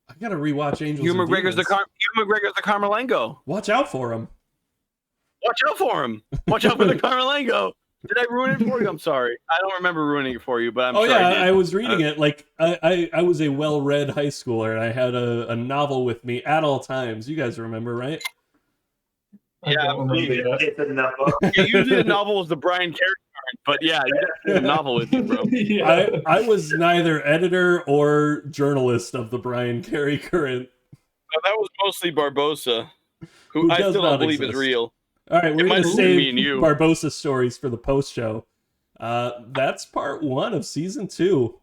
I gotta rewatch Angels Ewan and McGregor's Demons. Ewan McGregor's the Carmelango. Watch out for him. Watch out for him. Watch out for the Carmelango. Did I ruin it for you? I'm sorry. I don't remember ruining it for you, but I'm Oh sure yeah, I did. I was reading it. Like I was a well-read high schooler, and I had a novel with me at all times. You guys remember, right? I Yeah, don't remember that. It's in that book. Yeah, usually the novel was the Brian Carey current, but yeah, you got the novel with you, bro. Yeah. I was neither editor or journalist of the Brian Carey current. That was mostly Barbosa, Who who I does still not don't believe exist. is real. All right, we're It might gonna have been me save and you. Barbosa stories for the post show. That's part 1 of season 2.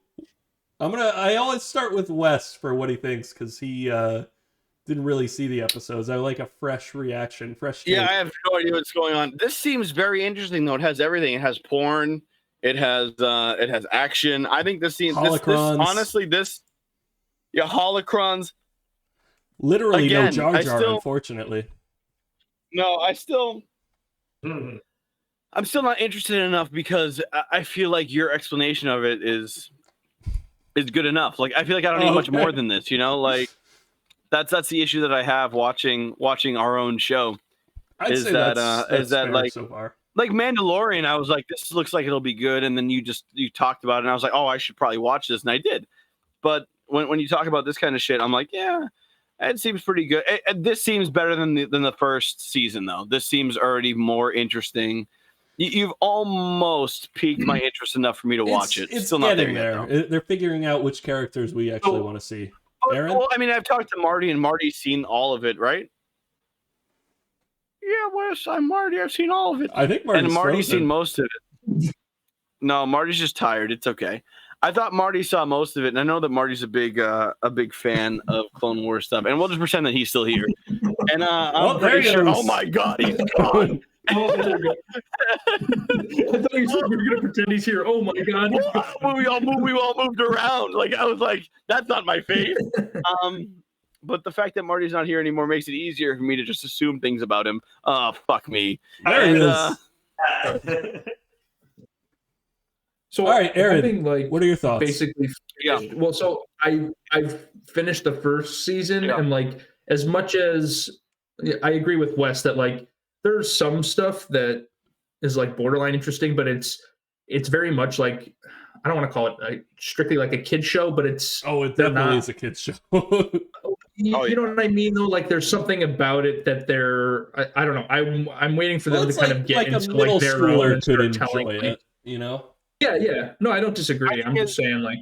I always start with Wes for what he thinks because he didn't really see the episodes. I like a fresh reaction, fresh take. Yeah, I have no idea what's going on. This seems very interesting, though. It has everything. It has porn. It has action. I think this scene. Holocrons. Honestly, holocrons. Literally Again, no Jar I Jar, still- unfortunately. No, I'm still Mhm. not interested enough because I feel like your explanation of it is good enough. Like I feel like I don't need much Okay. more than this. You know, like that's the issue that I have watching our own show. I'd Is say that, that's that fair like- so far? Like Mandalorian, I was like, this looks like it'll be good, and then you talked about it, and I was like, oh, I should probably watch this, and I did. But when you talk about this kind of shit, I'm like, yeah, it seems pretty good. This seems better than the first season, though. This seems already more interesting. You've almost piqued my interest enough for me to watch it. It's Still not getting there yet, there. though. They're figuring out which characters we actually want to see. Aaron? Well, I mean, I've talked to Marty, and Marty's seen all of it, right? Yeah, Wes, I'm Marty. I've seen all of it. I think Marty's And Marty's frozen. seen most of it. No, Marty's just tired. It's okay. I thought Marty saw most of it, and I know that Marty's a big fan of Clone Wars stuff. And we'll just pretend that he's still here. And I'm there pretty he sure. goes. Oh my God, he's gone. Oh, there we go. I thought you said we were gonna pretend he's here. Oh my god. Well, we all moved around. Like I was like, that's not my face. But the fact that Marty's not here anymore makes it easier for me to just assume things about him. Oh, fuck me. There he And, is. So All right, Aaron, having, like, what are your thoughts? basically Yeah. well, so I've finished the first season, Yeah. and like as much as I agree with Wes that like there's some stuff that is like borderline interesting, but it's very much like I don't want to call it strictly like a kid show, but it's Oh, it they're definitely not- is a kid's show. you Oh, yeah. know what I mean though. Like there's something about it that they're I don't know. I'm waiting for them Well, to it's kind like- of get like a into middle like their schooler own and could start telling enjoy me. it. you know? Yeah. No, I don't disagree. I'm just saying, like,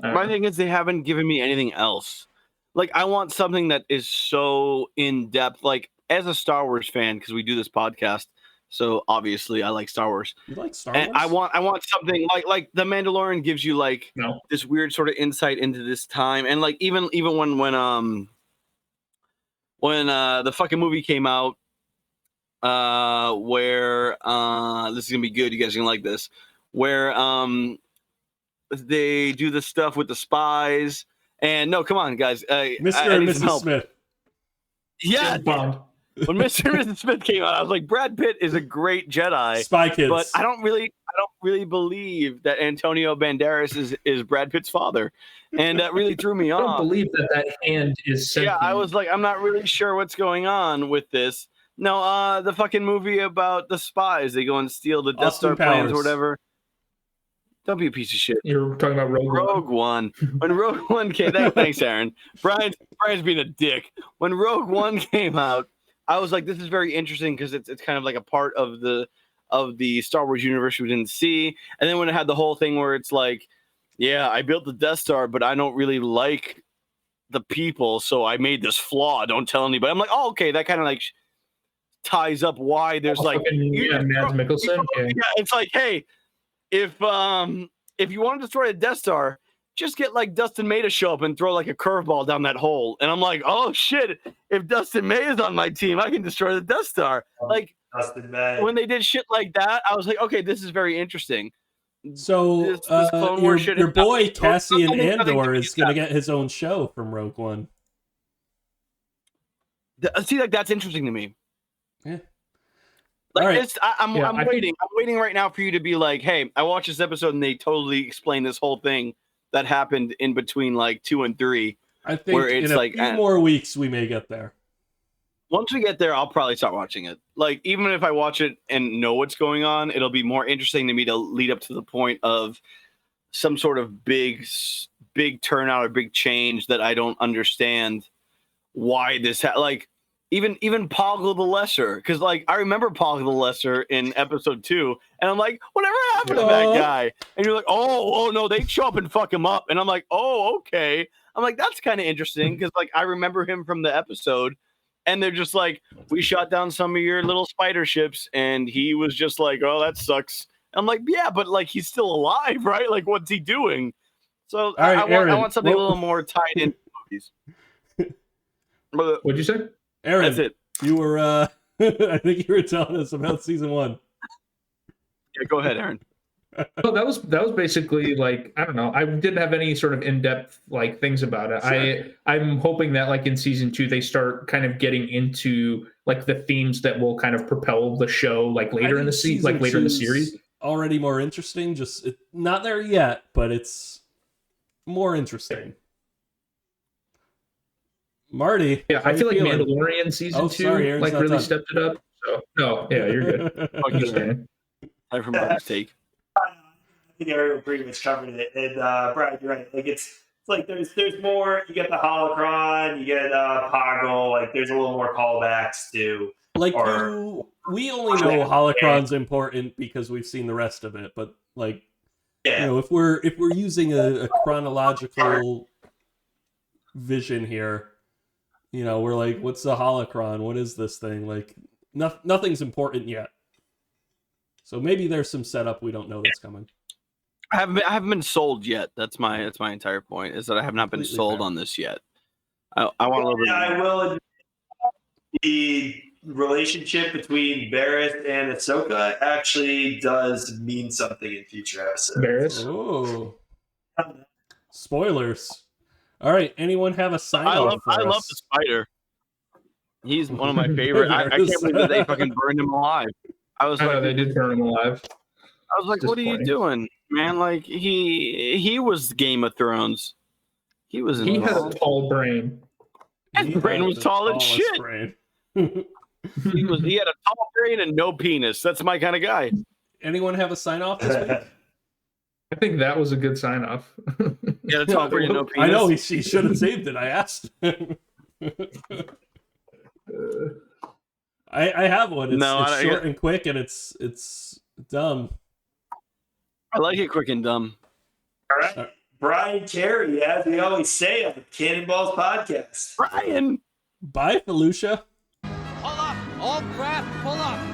my thing is they haven't given me anything else. Like, I want something that is so in depth. Like, as a Star Wars fan, because we do this podcast, so obviously I like Star Wars. You like Star And Wars? I want something like The Mandalorian gives you like no. this weird sort of insight into this time, and like even when the fucking movie came out, where this is gonna be good, you guys are gonna like this, where they do the stuff with the spies, and no, come on, guys, Mr. I and need some Mrs. help. Smith. Yeah, Bond. when Mr. and Mrs. Smith came out, I was like, Brad Pitt is a great Jedi. Spy Kids. But I don't really believe that Antonio Banderas is Brad Pitt's father, and that really threw me I don't off. believe that hand is sentient. Yeah, I was like, I'm not really sure what's going on with this. No, the fucking movie about the spies, they go and steal the Death Austin Star plans or Powers. whatever. Don't be a piece of shit. You're talking about Rogue One. When Rogue One came, thanks, Aaron. Brian's being a dick. When Rogue One came out, I was like, this is very interesting because it's kind of like a part of the Star Wars universe we didn't see. And then when it had the whole thing where it's like, yeah, I built the Death Star, but I don't really like the people, so I made this flaw. Don't tell anybody. I'm like, oh, okay, that kind of like ties up why there's like Mads Mikkelsen. Yeah, it's like, hey, if you want to destroy a Death Star, just get like Dustin May to show up and throw like a curveball down that hole. And I'm like, oh shit, if Dustin May is on my team, I can destroy the Death Star. Like Dustin May. when they did shit like that, I was like, okay, this is very interesting. So This Clone Wars shit your is boy nothing- Cassian nothing Andor to is going to get his own show from Rogue One. See, like that's interesting to me. Yeah. Like All right. this, I'm waiting. I'm waiting right now for you to be like, hey, I watched this episode and they totally explain this whole thing that happened in between like 2 and 3. I think where it's in a like, few more weeks we may get there. Once we get there, I'll probably start watching it. Like, even if I watch it and know what's going on, it'll be more interesting to me to lead up to the point of some sort of big turnout or big change that I don't understand why this like even Poggle the Lesser, because like I remember Poggle the Lesser in episode 2, and I'm like, whatever happened to that guy? And you're like, oh no, they show up and fuck him up, and I'm like, oh okay. I'm like, that's kind of interesting because like I remember him from the episode. And they're just like, we shot down some of your little spider ships. And he was just like, oh, that sucks. I'm like, yeah, but like, he's still alive, right? Like, what's he doing? So right, I want something a little more tied into movies. What'd you say? Aaron, That's it. You were, I think you were telling us about season 1. Yeah, go ahead, Aaron. Well, that was basically like, I don't know. I didn't have any sort of in-depth like things about it. Sure. I'm hoping that like in season 2 they start kind of getting into like the themes that will kind of propel the show like later in the season, like later in the series. Already more interesting. Just not there yet, but it's more interesting. Marty, Yeah, I feel like Mandalorian season 2 Aaron's like not really done. stepped it up. So no, yeah, you're good. I'm just saying. Time for Marty's take. I think Ariel pretty much covered it. And Brad, you're right. Like it's like there's more. You get the holocron, you get Poggle. Like there's a little more callbacks to. Like we only know holocron's important because we've seen the rest of it. But like, yeah. you know, if we're using a chronological vision here, you know, we're like, what's the holocron? What is this thing? Like, nothing's important yet. So maybe there's some setup we don't know that's coming. I haven't been sold yet. That's my entire point. Is that I have not been sold on this yet. I want a little bit. I will admit the relationship between Barris and Ahsoka actually does mean something in future episodes. Barris? Oh, spoilers! All right, anyone have a sign off? I love the spider. He's one of my favorite. I can't believe that they fucking burned him alive. I know they did burn him alive. I was like, what are you doing, man? Like he was Game of Thrones. He had a tall brain. His brain was tall as shit. He had a tall brain and no penis. That's my kind of guy. Anyone have a sign off this week? I think that was a good sign off. Yeah, the tall brain and no penis. I know he should have saved it. I asked. I have one. It's short and quick, and it's dumb. I like it quick and dumb. All right. Brian Carey, as we always say on the Cannonballs podcast. Brian! Bye, Felucia. Pull up! All craft, pull up!